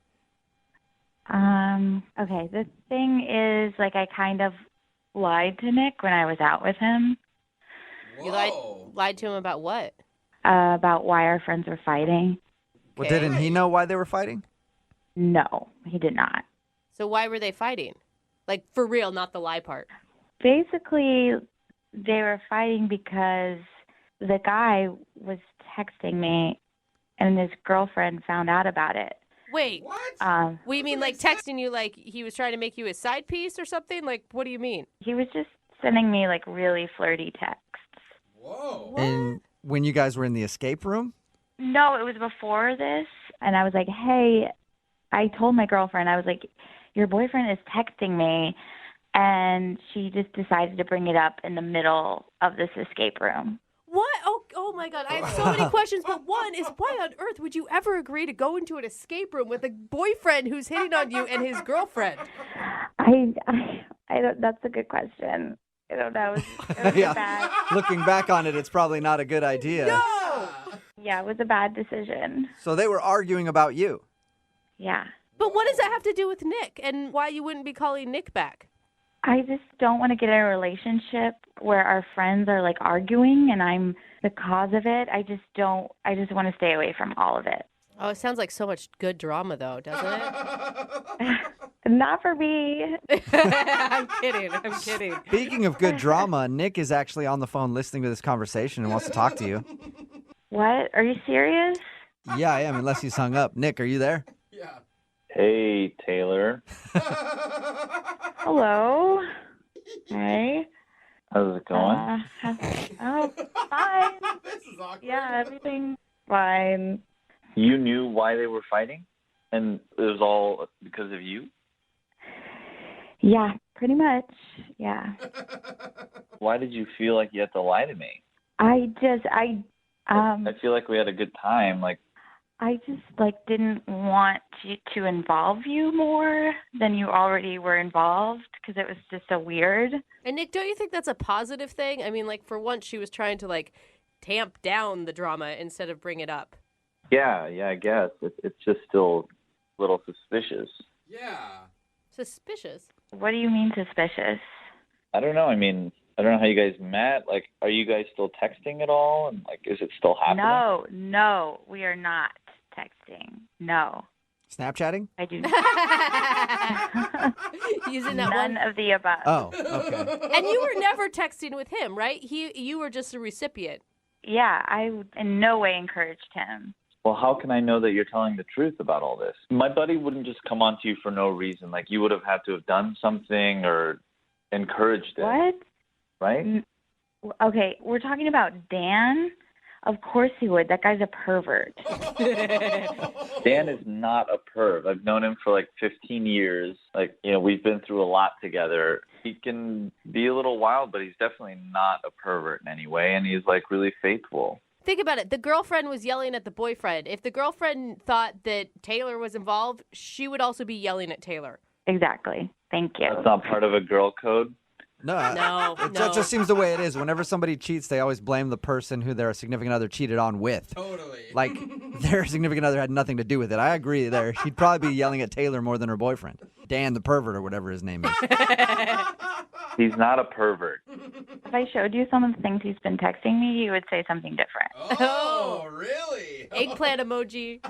Okay, the thing is, like, I kind of lied to Nick when I was out with him. You lied to him about what? About why our friends were fighting. Well, didn't he know why they were fighting? No, he did not. So why were they fighting? Like, for real, not the lie part. Basically, they were fighting because the guy was texting me and his girlfriend found out about it. Wait. What? You mean like texting you like he was trying to make you a side piece or something? Like, what do you mean? He was just sending me like really flirty texts. Whoa. And when you guys were in the escape room? No, it was before this. And I was like, hey, I told my girlfriend, I was like, your boyfriend is texting me. And she just decided to bring it up in the middle of this escape room. What? Oh my God. I have so many questions, but one is why on earth would you ever agree to go into an escape room with a boyfriend who's hitting on you and his girlfriend? I don't, that's a good question. I don't know. It was Yeah. bad. Looking back on it, it's probably not a good idea. No! Yeah, it was a bad decision. So they were arguing about you. Yeah. But what does that have to do with Nick and why you wouldn't be calling Nick back? I just don't want to get in a relationship where our friends are like arguing and I'm the cause of it. I just want to stay away from all of it. Oh, it sounds like so much good drama, though, doesn't it? Not for me. I'm kidding. Speaking of good drama, Nick is actually on the phone listening to this conversation and wants to talk to you. What? Are you serious? Yeah, I am, unless he's hung up. Nick, are you there? Yeah. Hey, Taylor. Hello. Hey. How's it going? Fine. This is awkward. Yeah, everything's fine. You knew why they were fighting? And it was all because of you? Yeah, pretty much. Yeah. Why did you feel like you had to lie to me? I feel like we had a good time. Like, I just didn't want to involve you more than you already were involved because it was just so weird. And Nick, don't you think that's a positive thing? I mean, like, for once she was trying to tamp down the drama instead of bring it up. yeah, I guess. It's just still a little suspicious. Yeah. Suspicious? What do you mean suspicious? I don't know. I mean, I don't know how you guys met. Like, are you guys still texting at all? And, is it still happening? No, we are not texting. No. Snapchatting? I do not. Using that None of the above. Oh, okay. And you were never texting with him, right? You were just a recipient. Yeah, I in no way encouraged him. Well, how can I know that you're telling the truth about all this? My buddy wouldn't just come on to you for no reason. Like, you would have had to have done something or encouraged it. What? Right? Okay, we're talking about Dan? Of course he would. That guy's a pervert. Dan is not a perv. I've known him for 15 years. We've been through a lot together. He can be a little wild, but he's definitely not a pervert in any way, and he's really faithful. Think about it. The girlfriend was yelling at the boyfriend. If the girlfriend thought that Taylor was involved, she would also be yelling at Taylor. Exactly. Thank you. That's not part of a girl code? No. No. It just seems the way it is. Whenever somebody cheats, they always blame the person who their significant other cheated on with. Totally. Like, their significant other had nothing to do with it. I agree there. She'd probably be yelling at Taylor more than her boyfriend. Dan the pervert or whatever his name is. He's not a pervert. If I showed you some of the things he's been texting me, you would say something different. Oh, really? Eggplant emoji.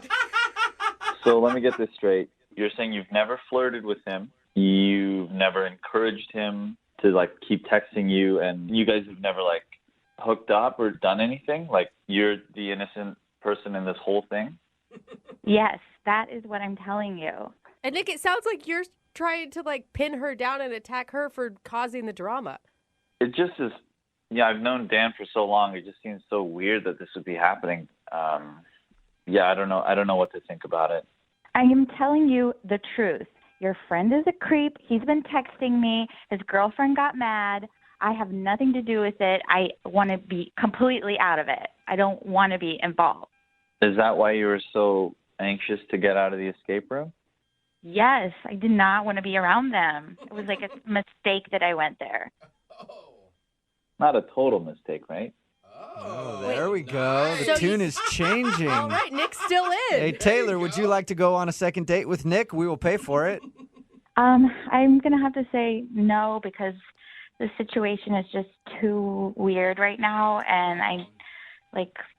So let me get this straight. You're saying you've never flirted with him. You've never encouraged him to keep texting you, and you guys have never hooked up or done anything? Like you're the innocent person in this whole thing? Yes, that is what I'm telling you. And Nick, it sounds like you're trying to like pin her down and attack her for causing the drama. It just is. Yeah, I've known Dan for so long. It just seems so weird that this would be happening. Yeah, I don't know. I don't know what to think about it. I am telling you the truth. Your friend is a creep. He's been texting me. His girlfriend got mad. I have nothing to do with it. I want to be completely out of it. I don't want to be involved. Is that why you were so anxious to get out of the escape room? Yes, I did not want to be around them. It was like a mistake that I went there. Not a total mistake, right? Oh, there we go. The So tune you- is changing. All right, Nick's still in. Hey, Taylor, would you like to go on a second date with Nick? We will pay for it. I'm going to have to say no because the situation is just too weird right now, and I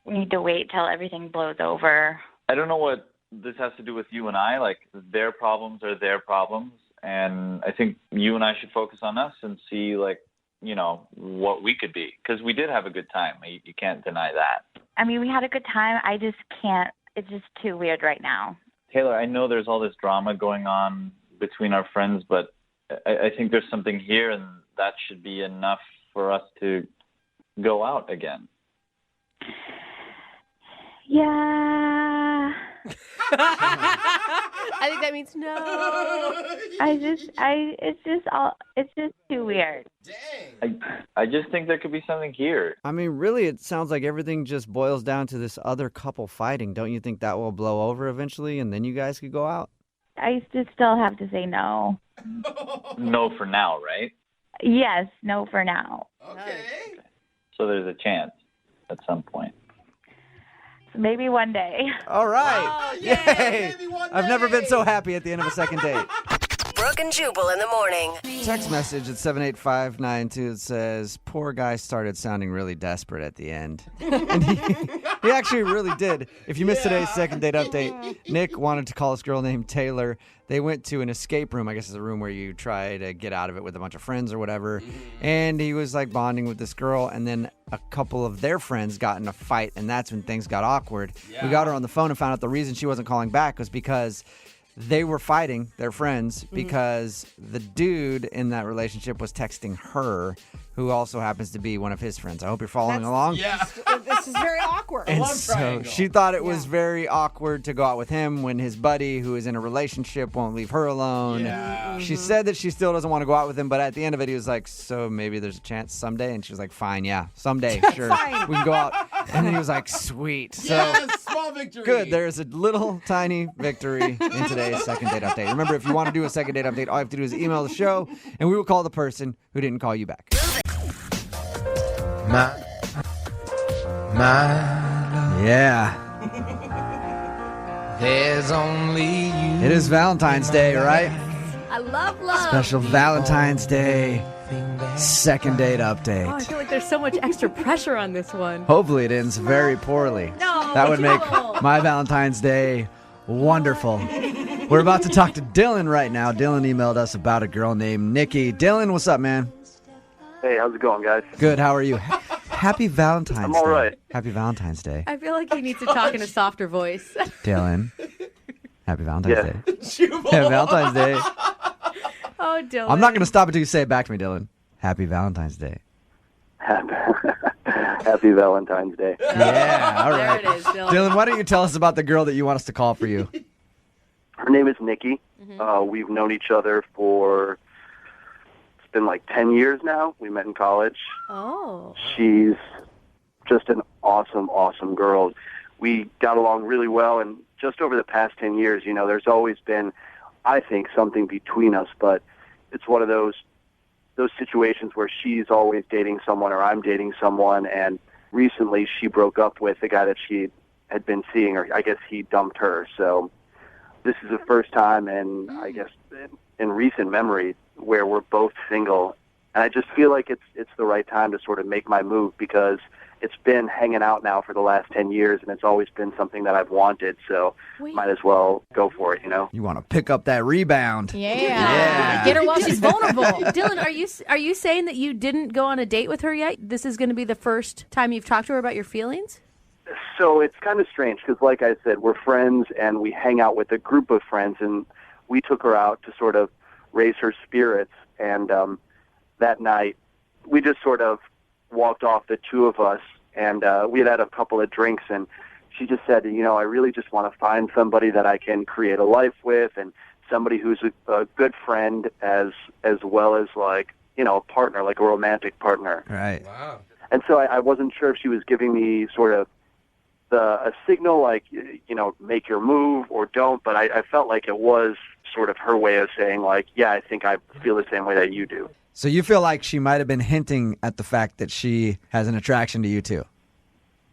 need to wait till everything blows over. I don't know what this has to do with you and I. Like, their problems are their problems, and I think you and I should focus on us and see, like, you know, what we could be. Because we did have a good time. You can't deny that. I mean, we had a good time. I just can't. It's just too weird right now. Taylor, I know there's all this drama going on between our friends, but I think there's something here, and that should be enough for us to go out again. Yeah. I think that means no. It's just too weird. I just think there could be something here. I mean, really, it sounds like everything just boils down to this other couple fighting. Don't you think that will blow over eventually, and then you guys could go out? I just still have to say no. No for now, right? Yes, no for now. So there's a chance at some point. Maybe one day. All right. Yay. I've never been so happy at the end of a second date. Brooke and Jubal in the morning. Text message at 78592 that says, poor guy started sounding really desperate at the end. And he actually really did. If you missed today's second date update, Nick wanted to call this girl named Taylor. They went to an escape room. I guess it's a room where you try to get out of it with a bunch of friends or whatever. And he was like bonding with this girl. And then a couple of their friends got in a fight. And that's when things got awkward. We got her on the phone and found out the reason she wasn't calling back was because they were fighting, their friends, because the dude in that relationship was texting her, who also happens to be one of his friends. I hope you're following along. Yeah. This is very awkward. And so she thought it was very awkward to go out with him when his buddy, who is in a relationship, won't leave her alone. Yeah. She said that she still doesn't want to go out with him, but at the end of it, he was like, so maybe there's a chance someday? And she was like, fine, yeah, someday, sure. Fine. We can go out. And then he was like, sweet. So Yes, small victory. good. There's a little tiny victory in today's second date update. Remember, if you want to do a second date update, all you have to do is email the show, and we will call the person who didn't call you back. Yeah. There's only you. It is Valentine's Day, right? I love love. Special Valentine's Day second date update. Oh, I feel like there's so much extra pressure on this one. Hopefully it ends very poorly. No, That would make Jubal. my Valentine's Day wonderful. We're about to talk to Dylan right now. Dylan emailed us about a girl named Nikki. Dylan, what's up, man? Hey, how's it going, guys? Good, how are you? Happy Valentine's Day. I'm all right. Happy Valentine's Day. I feel like he needs to talk in a softer voice. Dylan. Happy Valentine's Yeah. Day. Happy Valentine's Day. Oh, Dylan. I'm not going to stop until you say it back to me, Dylan. Happy Valentine's Day. Happy Valentine's Day. Yeah, all right. There it is, Dylan. Dylan, why don't you tell us about the girl that you want us to call for you? Her name is Nikki. We've known each other for, it's been like 10 years now. We met in college. Oh. She's just an awesome, awesome girl. We got along really well, and just over the past 10 years, you know, there's always been, I think, something between us, but it's one of those situations where she's always dating someone or I'm dating someone, and recently she broke up with the guy that she had been seeing, or I guess he dumped her. So this is the first time, and I guess in recent memory, where we're both single. And I just feel like it's the right time to sort of make my move, because it's been hanging out now for the last 10 years, and it's always been something that I've wanted, so might as well go for it, you know? You want to pick up that rebound. Yeah. Get her while she's vulnerable. Dylan, are you saying that you didn't go on a date with her yet? This is going to be the first time you've talked to her about your feelings? So it's kind of strange because, like I said, we're friends and we hang out with a group of friends, and we took her out to sort of raise her spirits. And that night, we just sort of walked off, the two of us, and we had a couple of drinks, and she just said, you know, I really just want to find somebody that I can create a life with, and somebody who's a good friend as well as, like, you know, a partner, like a romantic partner. Right. Wow. And so I wasn't sure if she was giving me sort of a signal, like, you know, make your move or don't, but I felt like it was sort of her way of saying, like, yeah, I think I feel the same way that you do. So you feel like she might have been hinting at the fact that she has an attraction to you too?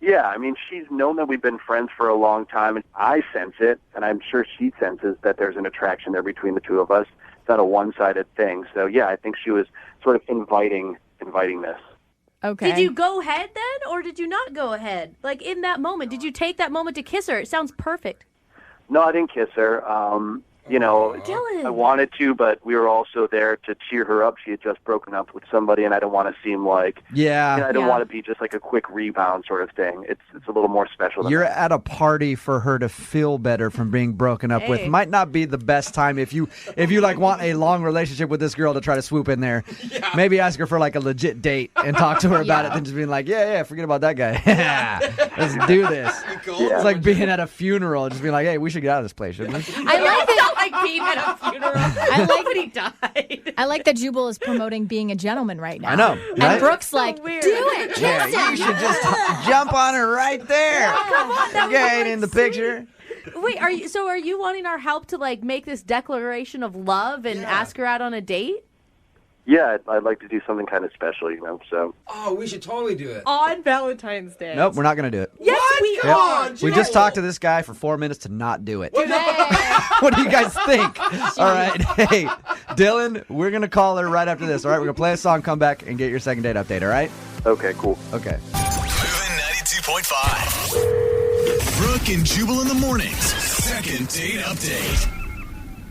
Yeah, I mean, she's known that we've been friends for a long time, and I sense it, and I'm sure she senses that there's an attraction there between the two of us. It's not a one-sided thing. So, yeah, I think she was sort of inviting this. Okay. Did you go ahead then, or did you not go ahead? Like, in that moment, did you take that moment to kiss her? It sounds perfect. No, I didn't kiss her. You know, Dylan. I wanted to, but we were also there to cheer her up. She had just broken up with somebody, and I don't want to seem like, Yeah. you know, I don't want to be just like a quick rebound sort of thing. It's a little more special than You're that. at a party for her to feel better from being broken up with. Hey. Might not be the best time if you like want a long relationship with this girl to try to swoop in there. Maybe ask her for like a legit date and talk to her about it than just being like, yeah, forget about that guy. Let's do this. It's like being at a funeral and just being like, hey, we should get out of this place, shouldn't we? I like it. Like being at a funeral. Somebody died. I like that Jubal is promoting being a gentleman right now. I know, right? And Brooke's like, do weird. it, kiss Yeah, him. you should just jump on her right there. Oh, come on, that would be, Get like, in the sweet. picture. Wait, are you wanting our help to like make this declaration of love and ask her out on a date? Yeah, I'd like to do something kind of special, you know, so. Oh, we should totally do it. On Valentine's Day. Nope, we're not going to do it. Yes, What? we Come are. on, We just talked to this guy for 4 minutes to not do it. What do you guys think? All right. Hey, Dylan, we're going to call her right after this. All right, we're going to play a song, come back, and get your second date update, all right? Okay, cool. Okay. Moving 92.5. Brooke and Jubal in the mornings. Second date update.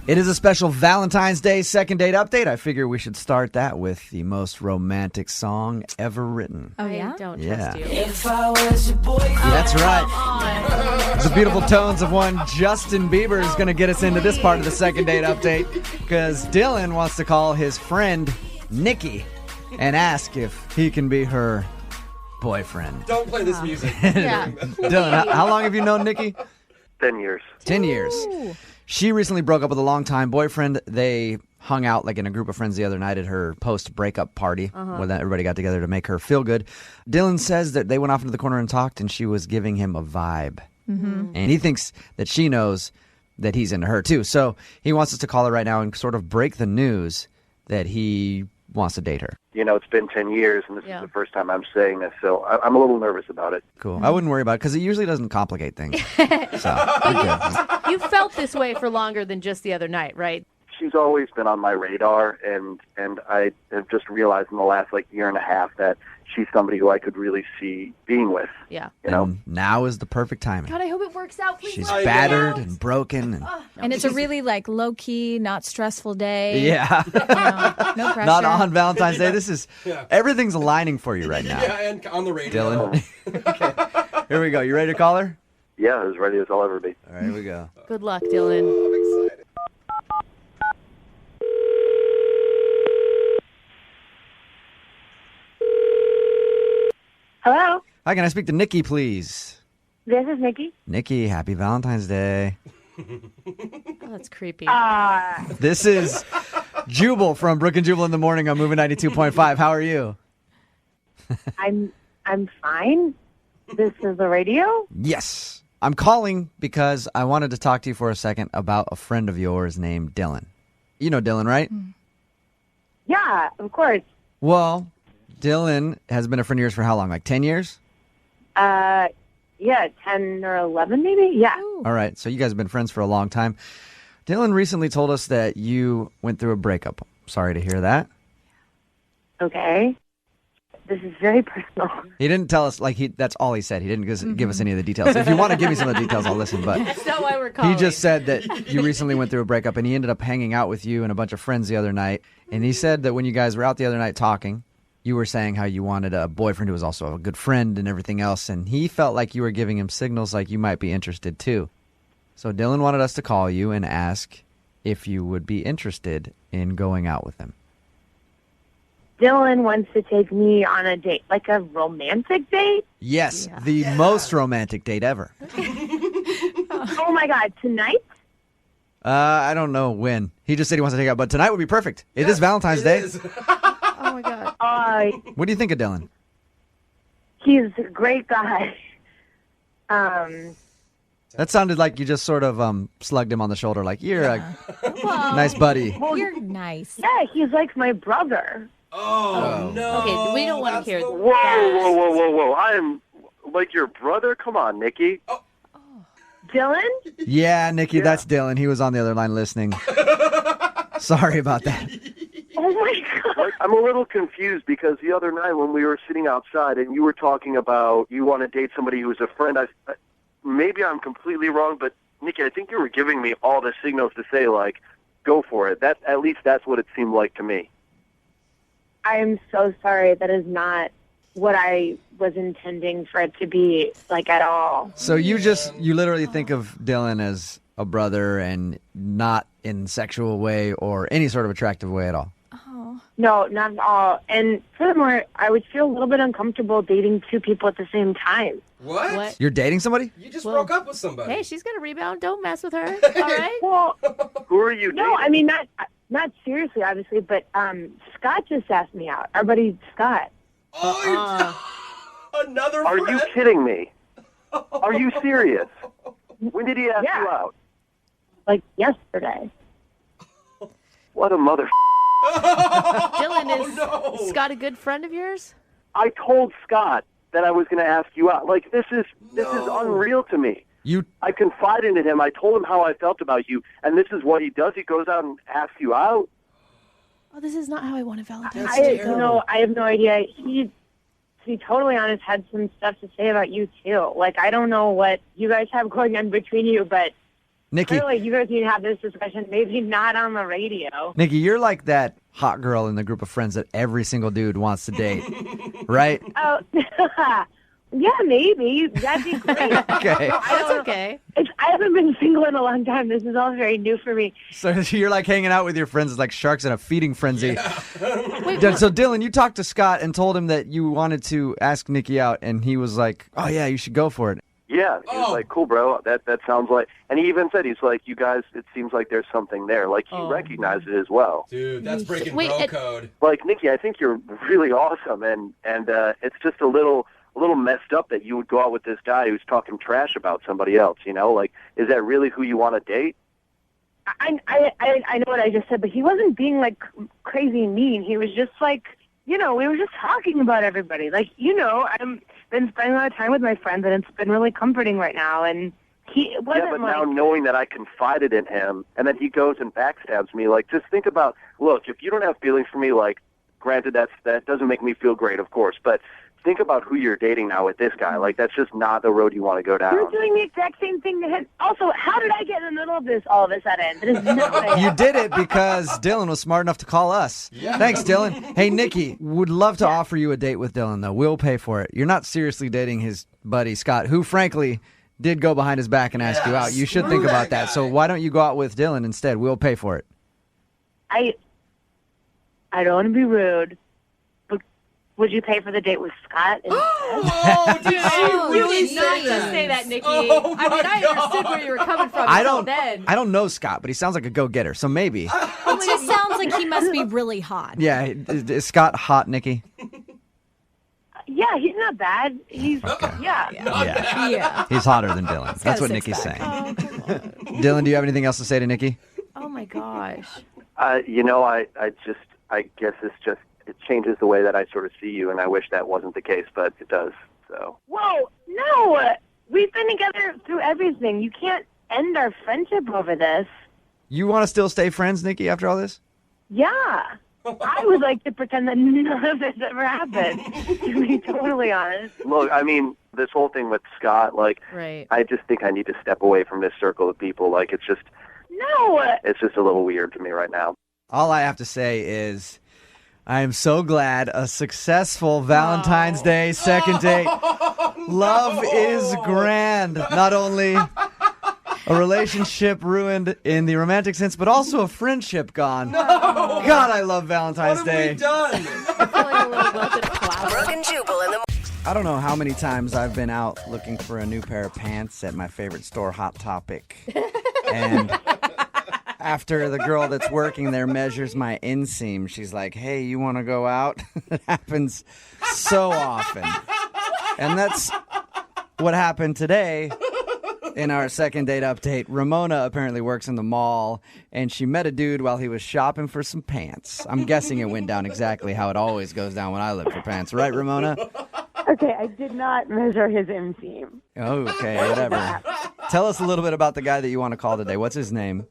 It is a special Valentine's Day second date update. I figure we should start that with the most romantic song ever written. Oh, yeah? I don't Yeah. trust you. If I was your boyfriend. That's right. The beautiful tones of one Justin Bieber is going to get us into this part of the second date update because Dylan wants to call his friend Nikki and ask if he can be her boyfriend. Don't play this music. Dylan, how long have you known Nikki? 10 years. 10 years. She recently broke up with a longtime boyfriend. They hung out like in a group of friends the other night at her post-breakup party where everybody got together to make her feel good. Dylan says that they went off into the corner and talked, and she was giving him a vibe. And he thinks that she knows that he's into her too. So he wants us to call her right now and sort of break the news that he wants to date her. You know, it's been 10 years, and this is the first time I'm saying this, so I'm a little nervous about it. Cool. I wouldn't worry about it because it usually doesn't complicate things. So we're good. You felt this way for longer than just the other night, right? She's always been on my radar, and I have just realized in the last, like, year and a half that she's somebody who I could really see being with. Yeah. You know? And now is the perfect timing. God, I hope it works out. Please She's work it battered out. and broken. And it's a really like low key, not stressful day. Yeah. No pressure. Not on Valentine's Day. This is everything's aligning for you right now. Yeah, and on the radio. Dylan. Okay. Here we go. You ready to call her? Yeah, as ready as I'll ever be. All right, here we go. Good luck, Dylan. I'm excited. Hello, Hi, can I speak to Nikki, please? this is Nikki. Nikki, happy Valentine's Day. Oh, that's creepy. This is Jubal from Brooke and Jubal in the morning on Moving 92.5. How are you? I'm fine. This is the radio. Yes. I'm calling because I wanted to talk to you for a second about a friend of yours named Dylan. You know Dylan, right? Yeah, of course. Well, Dylan has been a friend of yours for how long? Like 10 years? Yeah, 10 or 11 maybe. Yeah. All right. So you guys have been friends for a long time. Dylan recently told us that you went through a breakup. Sorry to hear that. Okay. This is very personal. He didn't tell us, that's all he said. He didn't give us any of the details. If you want to give me some of the details, I'll listen. But That's not why we're calling. he just said that you recently went through a breakup, and he ended up hanging out with you and a bunch of friends the other night. And he said that when you guys were out the other night talking, you were saying how you wanted a boyfriend who was also a good friend and everything else. And he felt like you were giving him signals like you might be interested too. So Dylan wanted us to call you and ask if you would be interested in going out with him. Dylan wants to take me on a date, like a romantic date? Yes, the most romantic date ever. Oh my God, tonight? I don't know when. He just said he wants to take out, but tonight would be perfect. It is Valentine's Day. Oh my God. What do you think of Dylan? He's a great guy. That sounded like you just sort of slugged him on the shoulder, like, you're a nice buddy. Well, You're nice. yeah, he's like my brother. Oh, no. Okay, we don't want to hear Whoa, whoa, whoa, whoa, whoa. I am like your brother? Come on, Nikki. Dylan? Yeah, Nikki, that's Dylan. He was on the other line listening. Sorry about that. Oh my God. Like, I'm a little confused because the other night when we were sitting outside and you were talking about you want to date somebody who's a friend, maybe I'm completely wrong, but Nikki, I think you were giving me all the signals to say, like, go for it. At least that's what it seemed like to me. I am so sorry. That is not what I was intending for it to be, like, at all. So you literally think of Dylan as a brother and not in sexual way or any sort of attractive way at all? No, not at all. And furthermore, I would feel a little bit uncomfortable dating two people at the same time. What? You're dating somebody? You just broke up with somebody. Hey, she's gonna rebound. Don't mess with her. All right. Well, who are you dating? no, I mean, not seriously, obviously, but Scott just asked me out. Our buddy Scott. Another Are friend? you kidding me? Are you serious? When did he ask Yeah. you out? Like yesterday. What a mother... Dylan, is Scott a good friend of yours? I told Scott that I was going to ask you out. Like, this is unreal to me. I confided in him. I told him how I felt about you, and this is what he does. He goes out and asks you out. Oh, this is not how I want a Valentine's I Day. have no idea. He, to be totally honest, had some stuff to say about you too. Like, I don't know what you guys have going on between you, but Nikki, clearly you guys need to have this discussion. Maybe not on the radio. Nikki, you're like that hot girl in the group of friends that every single dude wants to date, right? Oh, yeah, maybe. That'd be great. Okay. No, That's okay. I haven't been single in a long time. This is all very new for me. So you're like hanging out with your friends like sharks in a feeding frenzy. Wait, So Dylan, you talked to Scott and told him that you wanted to ask Nikki out, and he was like, "Oh yeah, you should go for it." Yeah, he was like, cool, bro. That sounds like... And he even said, he's like, you guys, it seems like there's something there. Like, he recognized it as well. Dude, that's breaking bro code. Like, Nikki, I think you're really awesome, and it's just a little messed up that you would go out with this guy who's talking trash about somebody else, you know? Like, is that really who you want to date? I know what I just said, but he wasn't being, like, crazy mean. He was just, like, we were just talking about everybody. Like, I've been spending a lot of time with my friends, and it's been really comforting right now, and he wasn't Yeah, but like... now knowing that I confided in him, and then he goes and backstabs me, like, just think about, look, if you don't have feelings for me, like, granted, that doesn't make me feel great, of course, but think about who you're dating now with this guy. Like, that's just not the road you want to go down. You're doing the exact same thing to him. Also, how did I get in the middle of this all of a sudden? That is not what I You did it because Dylan was smart enough to call us. Yeah. Thanks, Dylan. Hey, Nikki, would love to offer you a date with Dylan, though. We'll pay for it. You're not seriously dating his buddy, Scott, who, frankly, did go behind his back and ask you out. You should think about that. So why don't you go out with Dylan instead? We'll pay for it. I don't want to be rude, but would you pay for the date with Scott? Oh, did she really did not say just that? say that, Nikki. Oh, I mean, I my understood God. where you were coming from I until don't then. I don't know Scott, but he sounds like a go-getter, so maybe. It just sounds like he must be really hot. Yeah, is Scott hot, Nikki? Yeah, he's not bad. He's, yeah. Yeah. He's hotter than Dylan. That's what six Nikki's pack. saying. Oh, come on. Dylan, do you have anything else to say to Nikki? Oh, my gosh. I guess it changes the way that I sort of see you, and I wish that wasn't the case, but it does, so. Whoa, no. We've been together through everything. You can't end our friendship over this. You want to still stay friends, Nikki, after all this? Yeah. I would like to pretend that none of this ever happened, to be totally honest. Look, I mean, this whole thing with Scott, like, Right. I just think I need to step away from this circle of people. Like, it's just a little weird to me right now. All I have to say is I am so glad a successful Valentine's Day second date. Love is grand. Not only a relationship ruined in the romantic sense, but also a friendship gone. No! God, I love Valentine's What Day. have we done? Brooke and Jubal in the I don't know how many times I've been out looking for a new pair of pants at my favorite store, Hot Topic. And after the girl that's working there measures my inseam, she's like, hey, you want to go out? It happens so often. And that's what happened today in our second date update. Ramona apparently works in the mall, and she met a dude while he was shopping for some pants. I'm guessing it went down exactly how it always goes down when I look for pants. Right, Ramona? Okay, I did not measure his inseam. Oh, okay, whatever. Tell us a little bit about the guy that you want to call today. What's his name?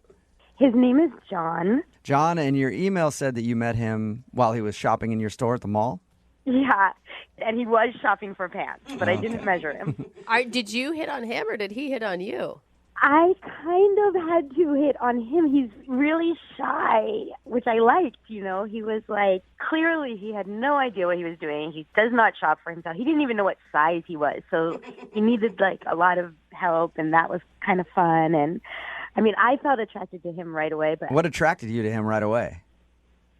His name is John. John, and your email said that you met him while he was shopping in your store at the mall? Yeah, and he was shopping for pants, but I didn't measure him. Did you hit on him or did he hit on you? I kind of had to hit on him. He's really shy, which I liked, you know. He was like, clearly he had no idea what he was doing. He does not shop for himself. He didn't even know what size he was. So he needed like a lot of help, and that was kind of fun. And I mean, I felt attracted to him right away. But What attracted you to him right away?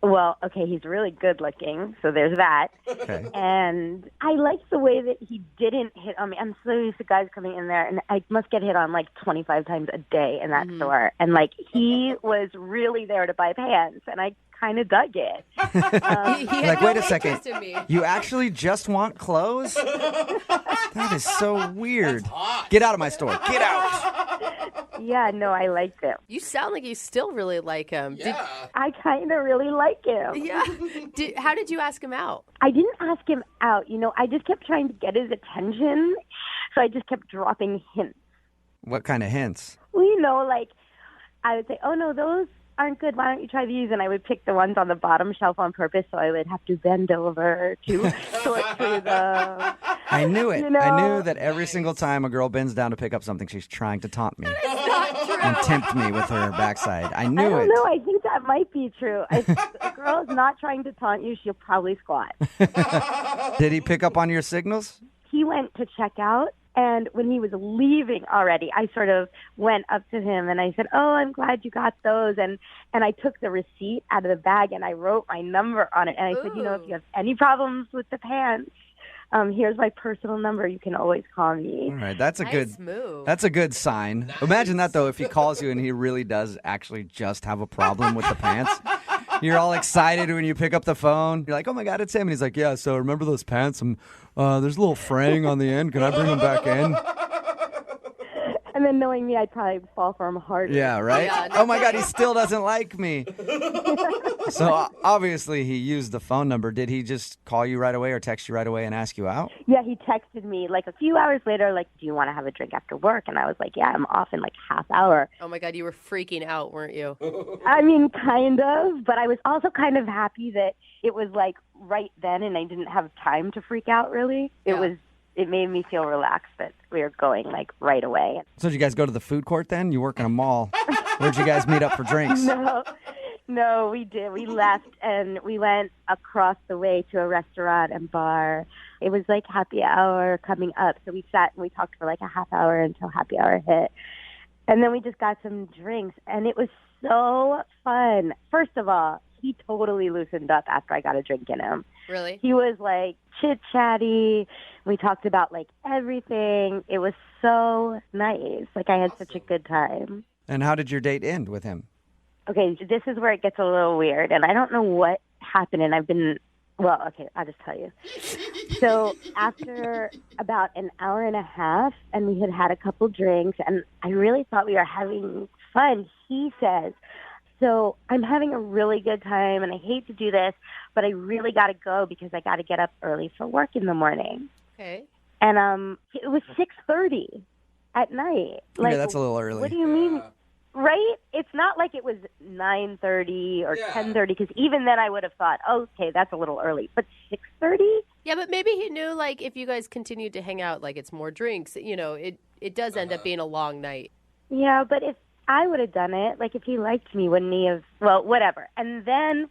well, okay, he's really good looking, so there's that. Okay. And I liked the way that he didn't hit on me. I'm so used to guys coming in there, and I must get hit on like 25 times a day in that store. And like, he was really there to buy pants, and I kind of dug it. Like, wait a second. You actually just want clothes? That is so weird. Get out of my store. Get out. Yeah, no, I liked him. You sound like you still really like him. Yeah. I kind of really like him. Yeah. How did you ask him out? I didn't ask him out. You know, I just kept trying to get his attention, so I just kept dropping hints. What kind of hints? Well, you know, like, I would say, oh, no, those aren't good. Why don't you try these? And I would pick the ones on the bottom shelf on purpose, so I would have to bend over to sort through them. I knew it. You know? I knew that every single time a girl bends down to pick up something, she's trying to taunt me and tempt me with her backside. I knew I don't it. know. I think that might be true. If a girl is not trying to taunt you, she'll probably squat. Did he pick up on your signals? He went to check out, and when he was leaving already, I sort of went up to him and I said, oh, I'm glad you got those. And I took the receipt out of the bag and I wrote my number on it. And I said, you know, if you have any problems with the pants, here's my personal number. You can always call me. All right, that's a Nice move. That's a good sign. Imagine that though, if he calls you and he really does actually just have a problem with the pants. You're all excited when you pick up the phone. You're like, oh my God, it's him. And he's like, yeah, so remember those pants? There's a little fraying on the end. Can I bring them back in? And then knowing me, I'd probably fall for him harder. Yeah, right? Yeah, Oh my God, he still doesn't like me. So obviously he used the phone number. Did he just call you right away or text you right away and ask you out? Yeah, he texted me like a few hours later, like, do you want to have a drink after work? And I was like, yeah, I'm off in like half hour. Oh my God, you were freaking out, weren't you? I mean, kind of, but I was also kind of happy that it was like right then and I didn't have time to freak out really. It made me feel relaxed that we were going like right away. So did you guys go to the food court then? You work in a mall. Where'd you guys meet up for drinks? No, we did. We left and we went across the way to a restaurant and bar. It was like happy hour coming up. So we sat and we talked for like a half hour until happy hour hit. And then we just got some drinks and it was so fun. First of all, he totally loosened up after I got a drink in him. Really? He was like chit-chatty. We talked about like everything. It was so nice. Like I had such a good time. And how did your date end with him? Okay, this is where it gets a little weird, and I don't know what happened, and I'll just tell you. So after about an hour and a half, and we had had a couple drinks, and I really thought we were having fun, he says, so I'm having a really good time, and I hate to do this, but I really got to go because I got to get up early for work in the morning. Okay. And it was 6:30 at night. Yeah, that's a little early. What do you mean? Right? It's not like it was 9:30 or 10:30, because even then I would have thought, okay, that's a little early. But 6:30? Yeah, but maybe he knew, like, if you guys continued to hang out, like, it's more drinks, it does end up being a long night. Yeah, but if I would have done it, like if he liked me, wouldn't he have? Well, whatever. And then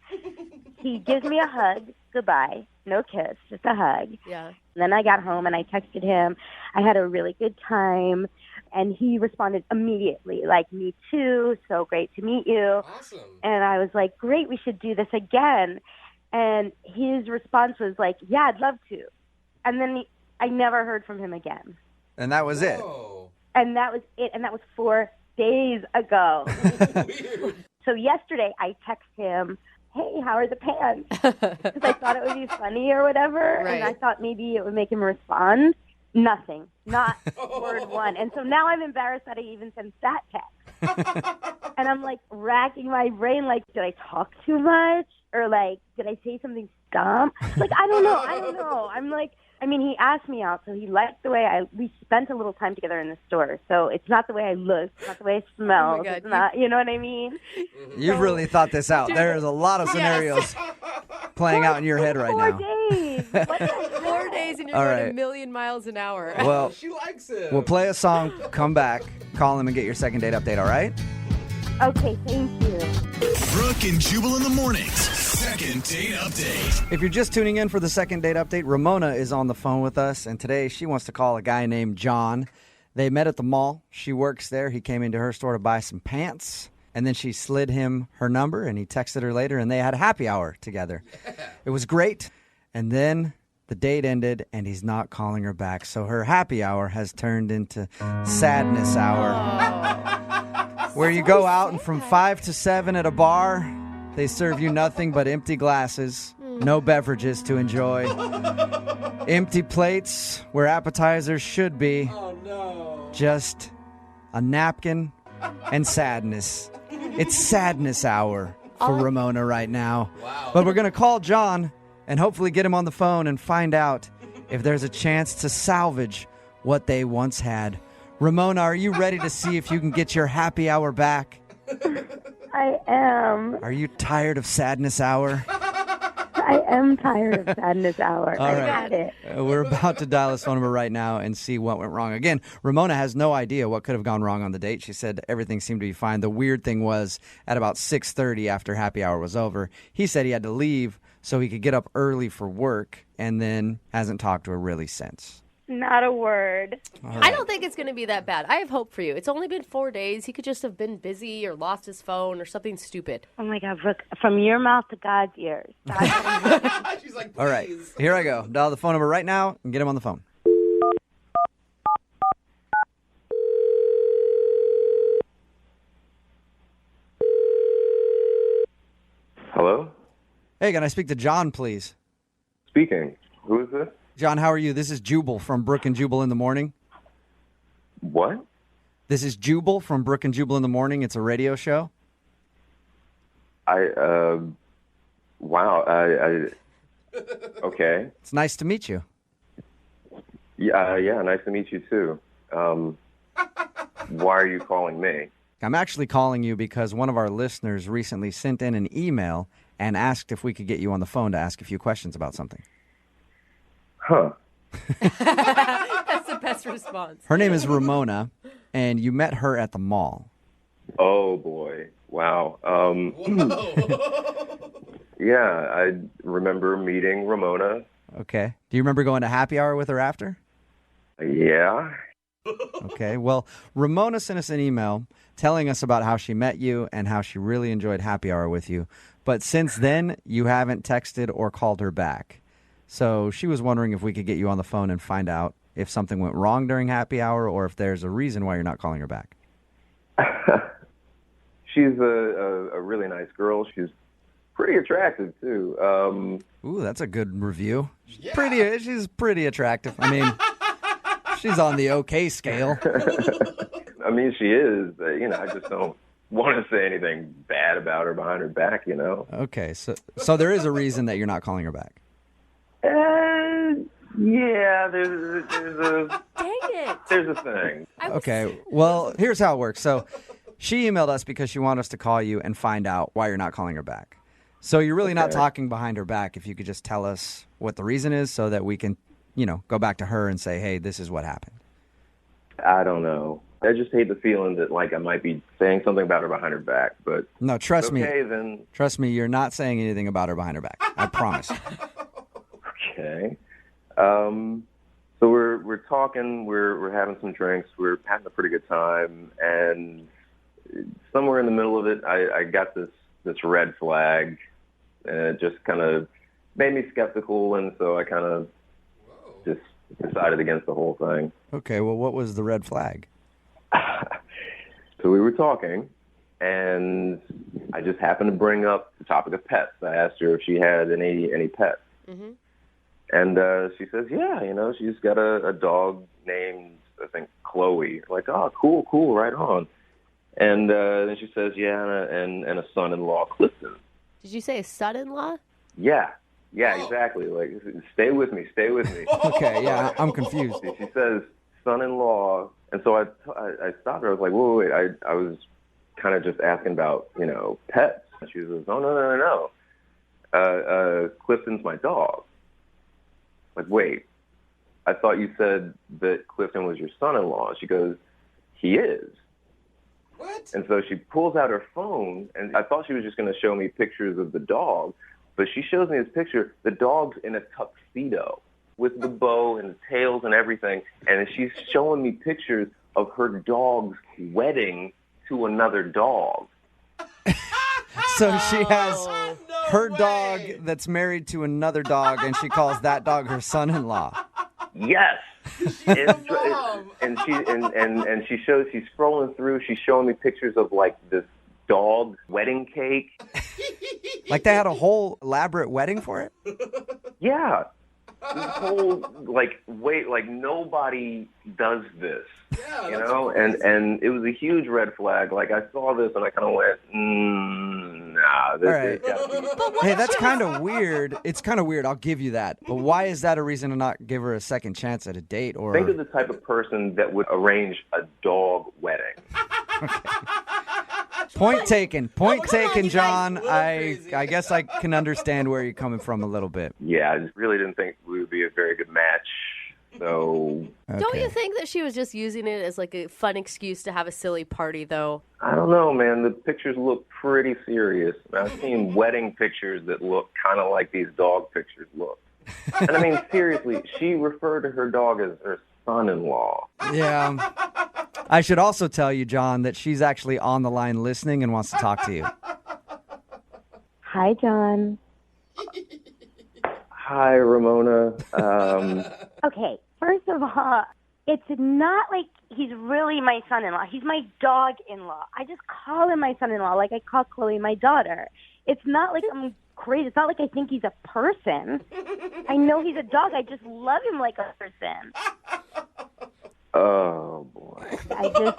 he gives me a hug, goodbye, no kiss, just a hug. Yeah. And then I got home and I texted him. I had a really good time. And he responded immediately, like, me too, so great to meet you. Awesome. And I was like, great, we should do this again. And his response was like, yeah, I'd love to. And then I never heard from him again. And that was it. And that was it. And that was 4 days ago. So yesterday I text him, hey, how are the pants? Because I thought it would be funny or whatever. Right. And I thought maybe it would make him respond. Nothing. Not word one. And so now I'm embarrassed that I even sent that text. And I'm like racking my brain, like, did I talk too much? Or like, did I say something dumb? Like, I don't know. I'm like, I mean, he asked me out, so he liked the way we spent a little time together in the store. So it's not the way I look, it's not the way I smell. Oh my God. It's not, you know what I mean? You've really thought this out. There's a lot of scenarios playing out in your head right 4 now. days. What the 4 days and you're All going right. a million miles an hour. Well, She likes him. we'll play a song, come back, call him, and get your second date update, all right? Okay, thank you. Brooke and Jubal in the mornings. Second date update. If you're just tuning in for the second date update, Ramona is on the phone with us, and today she wants to call a guy named John. They met at the mall. She works there. He came into her store to buy some pants, and then she slid him her number, and he texted her later, and they had a happy hour together. It was great, and then the date ended, and he's not calling her back, so her happy hour has turned into sadness hour. Where you go out and from 5 to 7 at a bar, they serve you nothing but empty glasses, no beverages to enjoy, empty plates where appetizers should be, just a napkin and sadness. It's sadness hour for Ramona right now. Wow. But we're going to call John and hopefully get him on the phone and find out if there's a chance to salvage what they once had. Ramona, are you ready to see if you can get your happy hour back? I am. Are you tired of sadness hour? I am tired of sadness hour. All I right. got it. We're about to dial his phone number right now and see what went wrong. Again, Ramona has no idea what could have gone wrong on the date. She said everything seemed to be fine. The weird thing was at about 6:30 after happy hour was over, he said he had to leave so he could get up early for work and then hasn't talked to her really since. Not a word. I don't think it's going to be that bad. I have hope for you. It's only been 4 days. He could just have been busy or lost his phone or something stupid. Oh my God, Brooke, from your mouth to God's ears. She's like, please. All right, here I go. Dial the phone number right now and get him on the phone. Hello? Hey, can I speak to John, please? Speaking. Who is this? John, how are you? This is Jubal from Brooke and Jubal in the morning. What? This is Jubal from Brooke and Jubal in the morning. It's a radio show. Wow. Okay. It's nice to meet you. Yeah, nice to meet you too. Why are you calling me? I'm actually calling you because one of our listeners recently sent in an email and asked if we could get you on the phone to ask a few questions about something. Huh. That's the best response. Her name is Ramona, and you met her at the mall. Oh, boy. Wow. Yeah, I remember meeting Ramona. Okay. Do you remember going to happy hour with her after? Yeah. Okay. Well, Ramona sent us an email telling us about how she met you and how she really enjoyed happy hour with you. But since then, you haven't texted or called her back. So she was wondering if we could get you on the phone and find out if something went wrong during happy hour or if there's a reason why you're not calling her back. She's a really nice girl. She's pretty attractive, too. Ooh, that's a good review. She's pretty attractive. I mean, she's on the okay scale. I mean, she is. I just don't want to say anything bad about her behind her back, Okay, so there is a reason that you're not calling her back. Yeah, there's a Dang it. there's a thing. Okay, well, here's how it works. So She emailed us because she wanted us to call you and find out why you're not calling her back. So you're really not talking behind her back. If you could just tell us what the reason is so that we can, go back to her and say, hey, this is what happened. I don't know. I just hate the feeling that like I might be saying something about her behind her back, but no, trust me. Then trust me, you're not saying anything about her behind her back. I promise. Okay. So we're talking, we're having some drinks, we're having a pretty good time, and somewhere in the middle of it, I got this red flag, and it just kind of made me skeptical, and so I kind of just decided against the whole thing. Okay, well, what was the red flag? So we were talking, and I just happened to bring up the topic of pets. I asked her if she had any pets. Mm-hmm. And she says, yeah, she's got a dog named, I think, Chloe. Like, oh, cool, right on. And then she says, yeah, and a son-in-law, Clifton. Did you say a son-in-law? Yeah, exactly. Like, stay with me. Okay, yeah, I'm confused. She says, son-in-law. And so I stopped her. I was like, wait. I was kind of just asking about, pets. And she says, no. Clifton's my dog. Like, wait, I thought you said that Clifton was your son-in-law. She goes, he is. What? And so she pulls out her phone, and I thought she was just going to show me pictures of the dog, but she shows me this picture. The dog's in a tuxedo with the bow and the tails and everything, and she's showing me pictures of her dog's wedding to another dog. So she has her dog that's married to another dog, and she calls that dog her son-in-law. Yes. And she's scrolling through. She's showing me pictures of like this dog wedding cake. Like they had a whole elaborate wedding for it? Yeah. This whole nobody does this. Yeah, and it was a huge red flag. Like I saw this and I kind of went, nah. This Hey, that's kind of weird. It's kind of weird. I'll give you that. But why is that a reason to not give her a second chance at a date? Or think of the type of person that would arrange a dog wedding. Point taken, John. I guess I can understand where you're coming from a little bit. Yeah, I just really didn't think we would be a very good match. So, Don't you think that she was just using it as like a fun excuse to have a silly party, though? I don't know, man. The pictures look pretty serious. I've seen wedding pictures that look kind of like these dog pictures look. And I mean, seriously, she referred to her dog as her son-in-law. Yeah. I should also tell you, John, that she's actually on the line listening and wants to talk to you. Hi, John. Hi, Ramona. Okay, first of all, it's not like he's really my son-in-law. He's my dog-in-law. I just call him my son-in-law like I call Chloe my daughter. It's not like I'm crazy. It's not like I think he's a person. I know he's a dog. I just love him like a person. Oh, boy. I just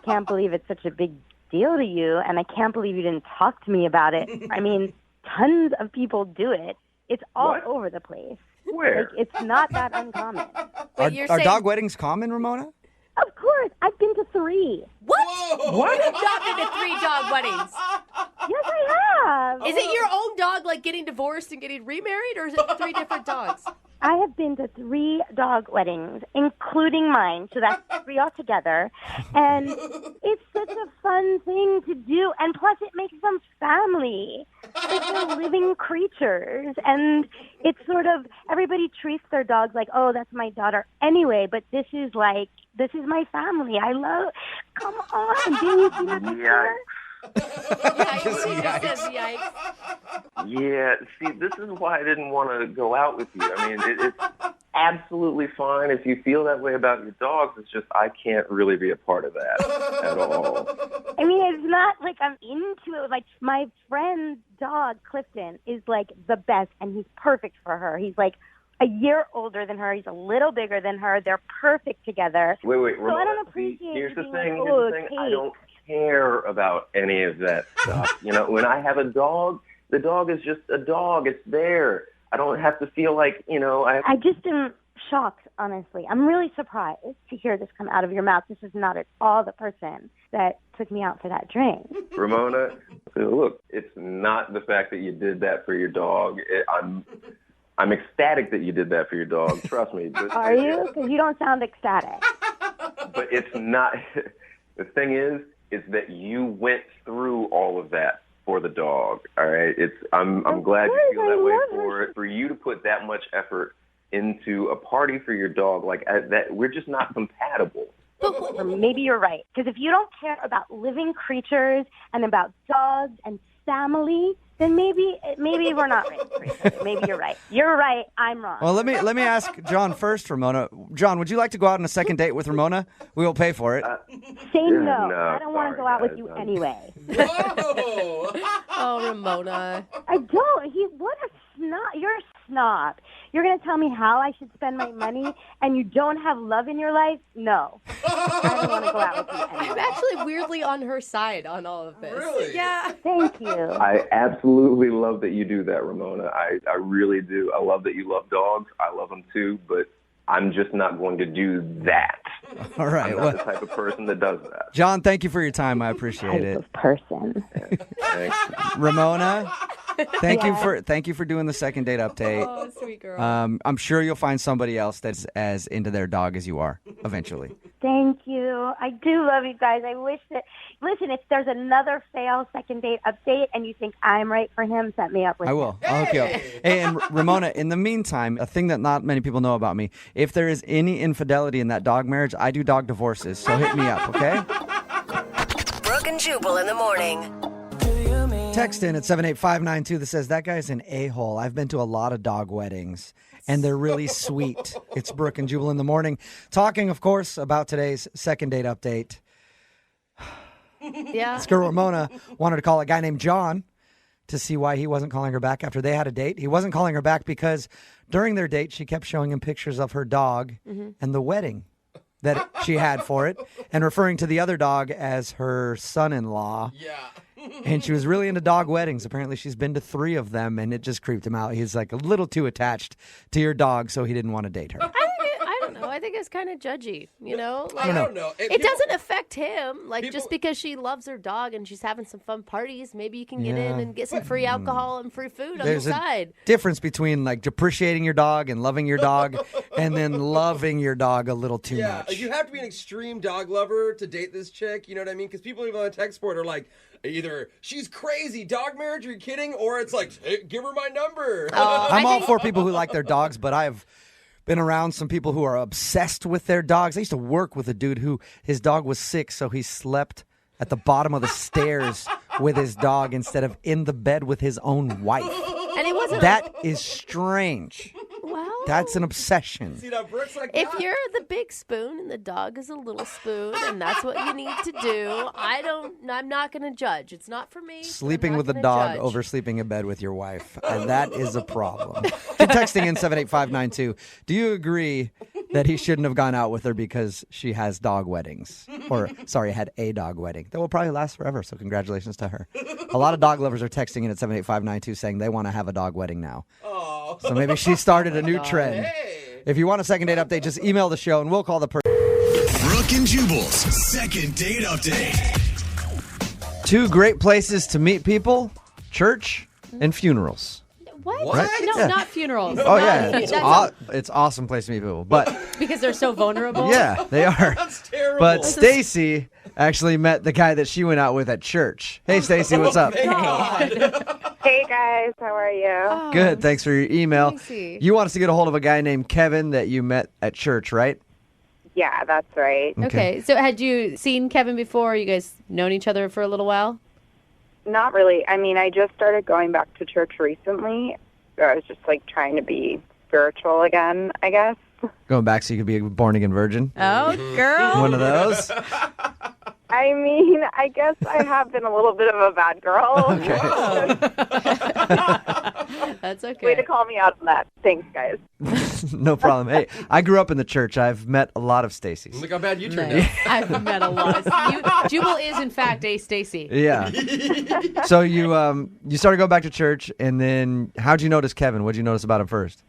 can't believe it's such a big deal to you, and I can't believe you didn't talk to me about it. I mean, tons of people do it. It's all over the place. Where? Like, it's not that uncommon. Are dog weddings common, Ramona? Of course. I've been to 3. What? What? You've not been to 3 dog weddings? Yes, I have. Is it your own dog, like, getting divorced and getting remarried, or is it 3 different dogs? I have been to 3 dog weddings, including mine, so that's 3 altogether. And it's such a fun thing to do, and plus it makes them family. Like they're living creatures, and it's sort of, everybody treats their dogs like, oh, that's my daughter anyway, but this is my family. I love, come on, do you see that picture? Yeah, see, this is why I didn't want to go out with you. I mean, it's absolutely fine if you feel that way about your dogs. It's just I can't really be a part of that at all. I mean, it's not like I'm into it. Like, my friend's dog, Clifton, is like the best, and he's perfect for her. He's like a year older than her. He's a little bigger than her. They're perfect together. Wait, so Ramona, I don't appreciate here's the being thing. like, Here's the thing. I don't care about any of that stuff. You know, when I have a dog, the dog is just a dog. It's there. I don't have to feel like, I just am shocked, honestly. I'm really surprised to hear this come out of your mouth. This is not at all the person that took me out for that drink. Ramona, look, it's not the fact that you did that for your dog. I'm ecstatic that you did that for your dog. Trust me. But, Are you? Because you don't sound ecstatic. But it's not. The thing is that you went through all of that for the dog. All right. I'm glad you feel that way for it. For you to put that much effort into a party for your dog like that, we're just not compatible. Or maybe you're right. Because if you don't care about living creatures and about dogs and family, then maybe we're not right for each other. Maybe you're right. You're right. I'm wrong. Well, let me ask John first, Ramona. John, would you like to go out on a second date with Ramona? We will pay for it. Say no. I don't want to go out with you anyway. Oh, Ramona. I don't. What a snob. You're a snob. You're going to tell me how I should spend my money and you don't have love in your life? No. I don't want to go out with you anyway. I'm actually weirdly on her side on all of this. Really? Yeah. Thank you. I absolutely love that you do that, Ramona. I really do. I love that you love dogs. I love them too, but I'm just not going to do that. All right. I'm not the type of person that does that. John, thank you for your time. I appreciate it. Type of person. Thanks. Ramona, thank you for doing the second date update. Oh, sweet girl. I'm sure you'll find somebody else that's as into their dog as you are eventually. Thank you. I do love you guys. I wish that, listen, if there's another fail second date update and you think I'm right for him, set me up with I will. I'll hook you up. Hey, and Ramona, in the meantime, a thing that not many people know about me, if there is any infidelity in that dog marriage, I do dog divorces. So hit me up, okay? Brooke and Jubal in the morning. Text in at 78592 that says, that guy's an a-hole. I've been to a lot of dog weddings, and they're really sweet. It's Brooke and Jubal in the morning. Talking, of course, about today's second date update. Yeah. This girl, Ramona, wanted to call a guy named John to see why he wasn't calling her back after they had a date. He wasn't calling her back because during their date, she kept showing him pictures of her dog and the wedding that she had for it, and referring to the other dog as her son-in-law. Yeah. And she was really into dog weddings. Apparently, she's been to 3 of them, and it just creeped him out. He's like a little too attached to your dog, so he didn't want to date her. I don't know. I think it's kind of judgy, you know? Like, I don't know. It doesn't affect him. Like, just because she loves her dog and she's having some fun parties, maybe you can get in and get some free alcohol and free food on There's the a side. difference between like appreciating your dog and loving your dog and then loving your dog a little too Yeah, much. you have to be an extreme dog lover to date this chick. You know what I mean? Because people even on the text board are like, either she's crazy, dog marriage, are you kidding? Or it's like, hey, give her my number. I'm all for people who like their dogs, but I've been around some people who are obsessed with their dogs. I used to work with a dude who his dog was sick, so he slept at the bottom of the stairs with his dog instead of in the bed with his own wife. And it wasn't That is strange. Well, That's an obsession. See, now Brooke's like, if you're the big spoon and the dog is a little spoon and that's what you need to do, I'm not going to judge. It's not for me. Sleeping I'm not with a gonna dog judge. over sleeping in bed with your wife. And that is a problem. Keep texting in 78592. Do you agree that he shouldn't have gone out with her because she has dog weddings? Or, sorry, had a dog wedding. That will probably last forever, so congratulations to her. A lot of dog lovers are texting in at 78592 saying they want to have a dog wedding now. So maybe she started a new trend. If you want a second date update, just email the show and we'll call the person. Brooke and Jubal's second date update. 2 great places to meet people, church and funerals. What? Right? No, Yeah. not funerals. Oh, yeah. That's It's awesome place to meet people. But because they're so vulnerable. yeah, they are. That's terrible. But Stacy actually met the guy that she went out with at church. Hey, Stacy, what's up? Hey guys, how are you? Good. Thanks for your email. Stacy. You want us to get a hold of a guy named Kevin that you met at church, right? Yeah, that's right. Okay. So had you seen Kevin before? You guys known each other for a little while? Not really. I mean, I just started going back to church recently. So I was just like trying to be spiritual again, I guess. Going back so you could be a born-again virgin? Oh, girl. One of those? I mean, I guess I have been a little bit of a bad girl. That's okay. Way to call me out on that. Thanks, guys. No problem. Hey, I grew up in the church. I've met a lot of Stacys. Look how bad you turned Nice. out. I've met a lot. Jubal is, in fact, a Stacy. Yeah. So you started going back to church, and then how'd you notice Kevin? What'd you notice about him first?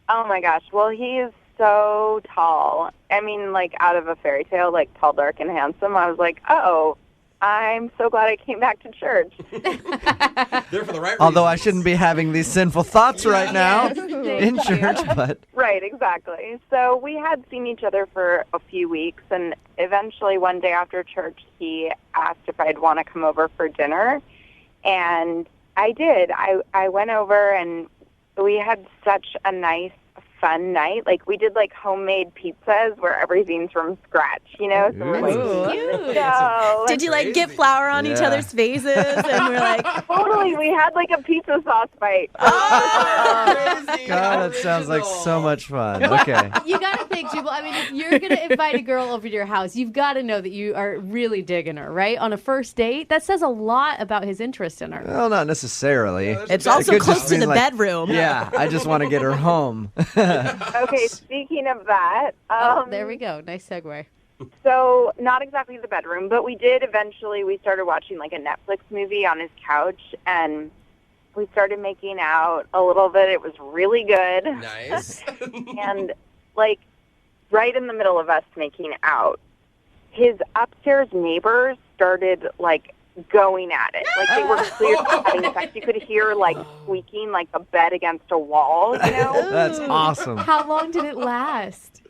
Oh my gosh. Well, he's so tall. I mean, like out of a fairy tale, like tall, dark, and handsome. I was like, oh, I'm so glad I came back to church. There for the right Although I shouldn't be having these sinful thoughts right now in Thank church, you. but Right, exactly. So we had seen each other for a few weeks, and eventually one day after church, he asked if I'd want to come over for dinner, and I did. I went over, and we had such a nice, fun night. Like, we did, like, homemade pizzas where everything's from scratch, you know? So we're like, Ooh. so Did you like get flour on each Yeah. other's faces? And we're like, totally, we had, like, a pizza sauce fight. God, that sounds like so much fun. Okay. You got to think, Jubal. I mean, if you're going to invite a girl over to your house, you've got to know that you are really digging her, right? On a first date, that says a lot about his interest in her. Well, not necessarily. it's It also could close just to mean, the like, bedroom. Yeah, I just want to get her home. Okay, speaking of that, There we go. Nice segue. so not exactly the bedroom, but we started watching like a Netflix movie on his couch, and we started making out a little bit. It was really good. Nice. And like right in the middle of us making out, his upstairs neighbors started like going at it. Like they were clearly having sex. You could hear like squeaking like a bed against a wall, you know? That's awesome. How long did it last?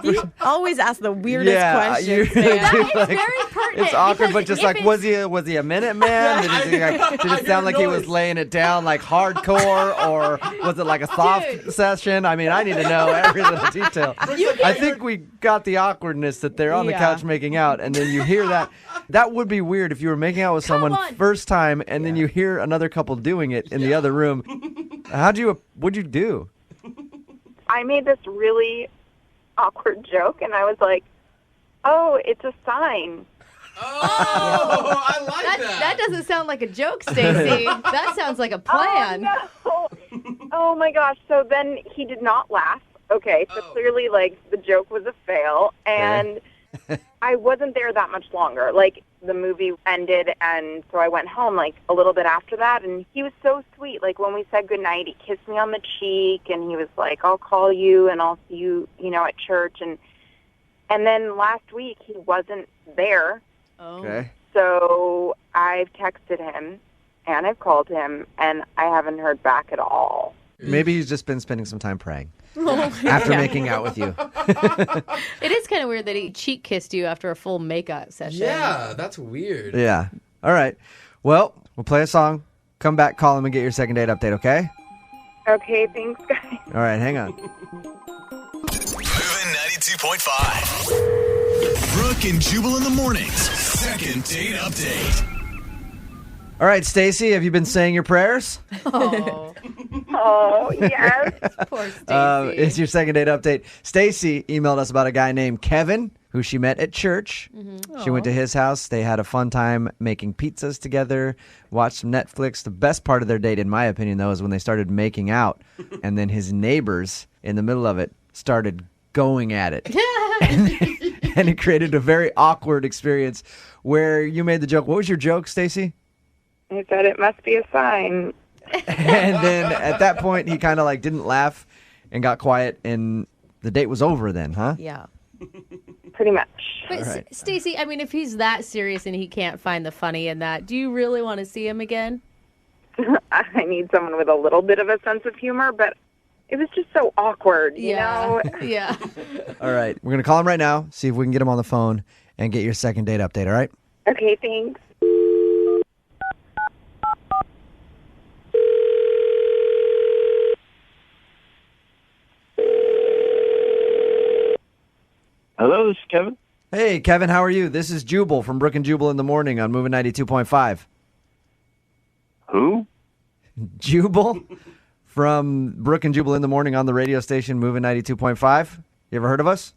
You always ask the weirdest Yeah, you questions, really man. do, It's like, very pertinent. It's awkward, because but just if like, it's- was he a minute man? Did it sound like he was laying it down like hardcore, or was it like a soft session? I mean, I need to know every little detail. I think we got the awkwardness that they're on the Yeah. couch making out, and then you hear that. That would be weird if you were making out with someone first time, and then you hear another couple doing it in the other room. What'd you do? I made this really awkward joke, and I was like, oh, it's a sign. Oh, I like that. That doesn't sound like a joke, Stacey. That sounds like a plan. Oh, no. Oh, my gosh. So then he did not laugh. Okay, so clearly, like, the joke was a fail, and I wasn't there that much longer. Like, the movie ended, and so I went home, like, a little bit after that, and he was so sweet. Like, when we said goodnight, he kissed me on the cheek, and he was like, I'll call you, and I'll see you, you know, at church. And then last week, he wasn't there. Okay. So I've texted him, and I've called him, and I haven't heard back at all. Maybe he's just been spending some time praying Oh, after yeah. making out with you. It is kind of weird that he cheek kissed you after a full makeup session. Yeah, that's weird. Yeah. All right. Well, we'll play a song. Come back, call him, and get your second date update, okay? Okay, thanks, guys. All right, hang on. Moving 92.5. Brooke and Jubal in the mornings. Second date update. All right, Stacy, have you been saying your prayers? Oh, Oh, yes. poor Stacey. It's your second date update. Stacy emailed us about a guy named Kevin, who she met at church. She went to his house. They had a fun time making pizzas together, watched some Netflix. The best part of their date, in my opinion, though, is when they started making out, and then his neighbors in the middle of it started going at it. And it created a very awkward experience where you made the joke. What was your joke, Stacy? I said it must be a sign. And then at that point, he kind of like didn't laugh and got quiet, and the date was over then, huh? Yeah. Pretty much. But All right. Stacey, I mean, if he's that serious and he can't find the funny in that, do you really want to see him again? I need someone with a little bit of a sense of humor, but it was just so awkward, you know? Yeah. All right. We're going to call him right now, see if we can get him on the phone and get your second date update, all right? Okay, thanks. Hello, this is Kevin. Hey, Kevin, how are you? This is Jubal from Brooke and Jubal in the morning on Moving 92.5. Who? Jubal from Brooke and Jubal in the morning on the radio station Moving 92.5. You ever heard of us?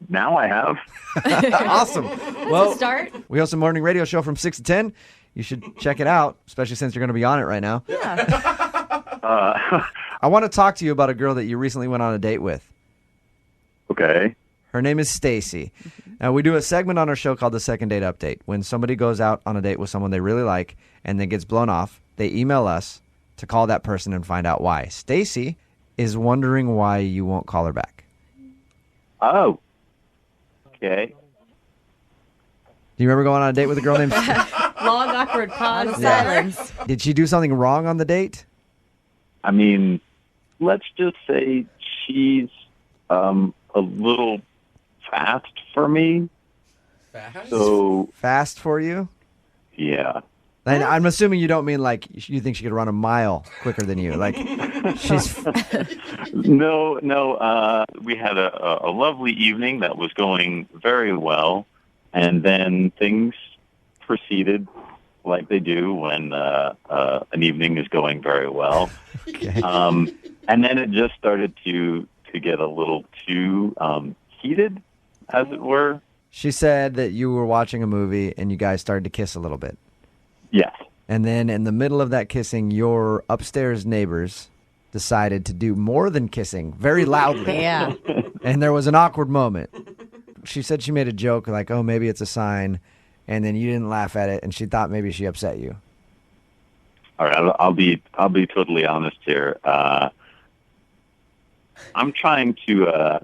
Now I have. Awesome. Well, start. we host a morning radio show from 6 to 10. You should check it out, especially since you're going to be on it right now. I want to talk to you about a girl that you recently went on a date with. Okay. Her name is Stacy. Now, we do a segment on our show called the Second Date Update. When somebody goes out on a date with someone they really like and then gets blown off, they email us to call that person and find out why. Stacy is wondering why you won't call her back. Oh. Okay. Do you remember going on a date with a girl named Long, awkward pause. Silence. Did she do something wrong on the date? I mean, let's just say she's a little fast for me. Fast? So, Fast for you? yeah. And I'm assuming you don't mean like you think she could run a mile quicker than you. Like she's No. We had a lovely evening that was going very well, and then things proceeded like they do when an evening is going very well. Okay. And then it just started to get a little too heated, as it were. She said that you were watching a movie and you guys started to kiss a little bit. Yes. And then in the middle of that kissing, your upstairs neighbors decided to do more than kissing very loudly. Yeah. And there was an awkward moment. She said she made a joke like, oh, maybe it's a sign. And then you didn't laugh at it. And she thought maybe she upset you. All right, I'll be totally honest here. I'm trying to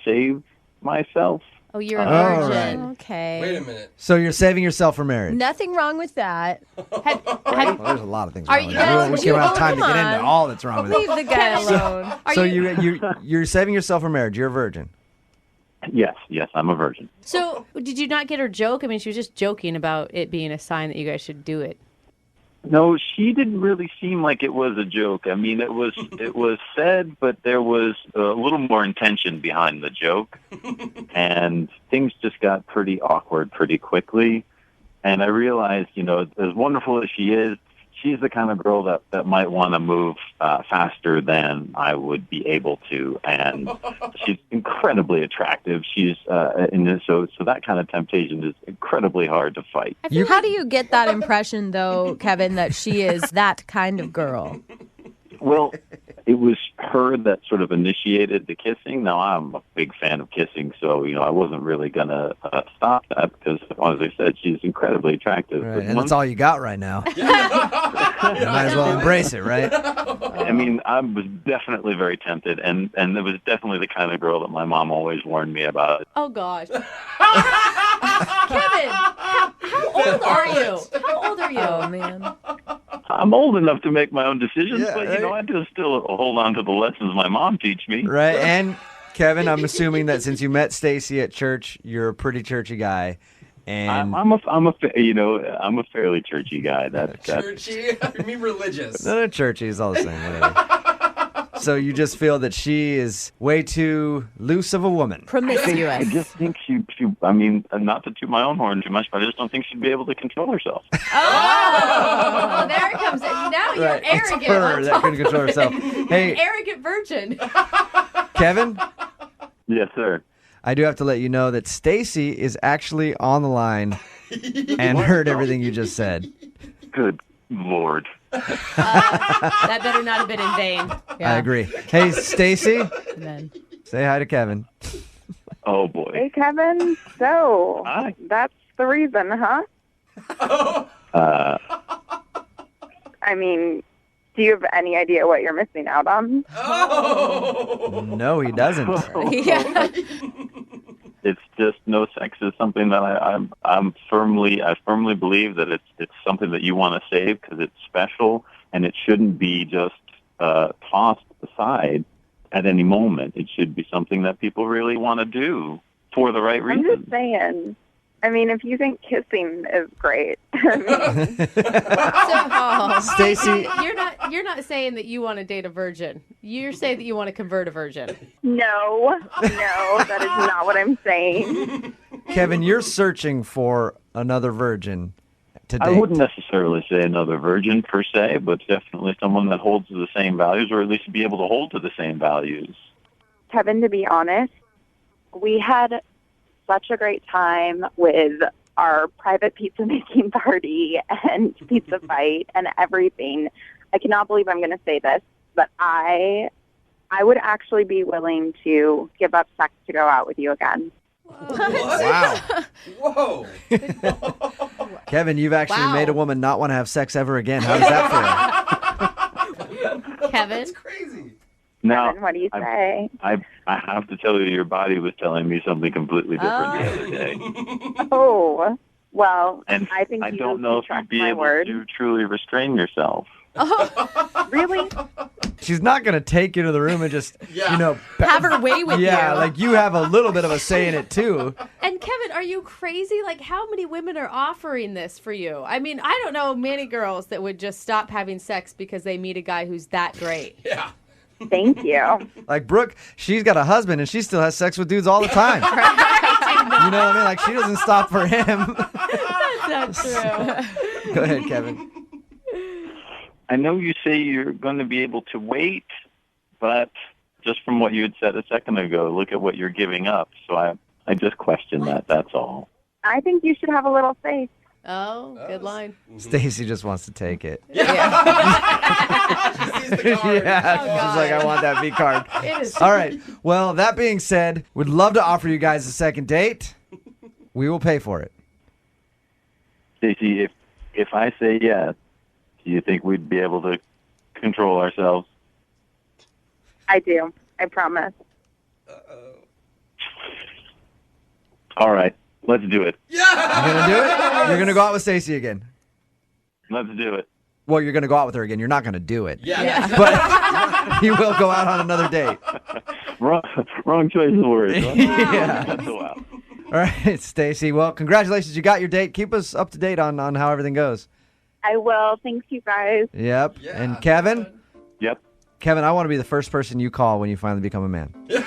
save myself. Oh, you're a Oh, virgin. Okay. Wait a minute. So you're saving yourself for marriage. Nothing wrong with that. Well, there's a lot of things Are wrong with you- that. We can't have time to come get into on. all that's wrong with Leave it. the guy alone. So you're saving yourself for marriage. You're a virgin. Yes, I'm a virgin. So, did you not get her joke? I mean, she was just joking about it being a sign that you guys should do it. No, she didn't really seem like it was a joke. I mean, it was said, but there was a little more intention behind the joke, and things just got pretty awkward pretty quickly. And I realized, as wonderful as she is, she's the kind of girl that might want to move faster than I would be able to, and she's incredibly attractive. She's so that kind of temptation is incredibly hard to fight. How do you get that impression, though, Kevin, that she is that kind of girl? Well, it was her that sort of initiated the kissing. Now, I'm a big fan of kissing, so, I wasn't really going to stop that because, as I said, she's incredibly attractive. Right, But and once- that's all you got right now. You might as well embrace it, right? I mean, I was definitely very tempted, and it was definitely the kind of girl that my mom always warned me about. Oh, gosh. Kevin, how old are you? How old are you? Oh, man. I'm old enough to make my own decisions, Yeah, but, right. I just still hold on to the lessons my mom teach me. Right. And Kevin, I'm assuming that since you met Stacy at church, you're a pretty churchy guy. And I'm a fairly churchy guy. That's Churchy? You mean religious? no, churchy is all the same. Whatever. So you just feel that she is way too loose of a woman. I Promiscuous. just think she, I mean, not to toot my own horn too much, but I just don't think she'd be able to control herself. Oh, there it comes. Now you're Right. arrogant. It's her on that top couldn't control of it. herself. Hey, Arrogant virgin. Kevin, Yes, sir. I do have to let you know that Stacy is actually on the line and heard everything you just said. Good Lord. That better not have been in vain. I agree. Hey, Stacy, Then. say hi to Kevin. Oh, boy. Hey, Kevin. So, Hi. that's the reason, huh? I mean, do you have any idea what you're missing out on? No, he doesn't. Yeah. It's just no sex is something that I firmly believe that it's something that you want to save because it's special and it shouldn't be just tossed aside at any moment. It should be something that people really want to do for the right I'm reason. just saying. I mean, if you think kissing is great, I mean, Stacy, You're not saying that you want to date a virgin. You're saying that you want to convert a virgin. no, that is not what I'm saying. Kevin, you're searching for another virgin to date. I wouldn't necessarily say another virgin per se, but definitely someone that holds to the same values or at least be able to hold to the same values. Kevin, to be honest, we had such a great time with our private pizza making party and pizza fight and everything. I cannot believe I'm going to say this, but I would actually be willing to give up sex to go out with you again. Wow. Whoa. Kevin, you've actually made a woman not want to have sex ever again. How does that feel? Kevin. That's crazy. Now, What do you say? I have to tell you, your body was telling me something completely different the other day. Oh, well, And I think I you don't know if trust you'd be my able word. to truly restrain yourself. Really? She's not going to take you to the room and just, Have her way with yeah, you. like you have a little bit of a say in it too. And Kevin, are you crazy? Like, how many women are offering this for you? I mean, I don't know many girls that would just stop having sex because they meet a guy who's that great. Yeah. Thank you. Like Brooke, she's got a husband and she still has sex with dudes all the time. You know what I mean? Like she doesn't stop for him. That's not true. Go ahead, Kevin. I know you say you're going to be able to wait, but just from what you had said a second ago, look at what you're giving up. So I just question that. That's all. I think you should have a little faith. Oh, good line. Stacy just wants to take it. Yeah. She sees the card. Yeah, she's like, I want that V card. It is. All right. Well, that being said, we'd love to offer you guys a second date. We will pay for it. Stacey, if I say yes, do you think we'd be able to control ourselves? I do. I promise. All right. Let's do it. You're gonna do it? You're gonna go out with Stacy again. Let's do it. Well, you're gonna go out with her again. You're not gonna do it. Yeah. But you will go out on another date. Wrong choice of words. Huh? Yeah. That's a while. All right, Stacy. Well, congratulations. You got your date. Keep us up to date on how everything goes. I will. Thanks, you guys. Yep. And Kevin? Yep. Kevin, I want to be the first person you call when you finally become a man. Okay?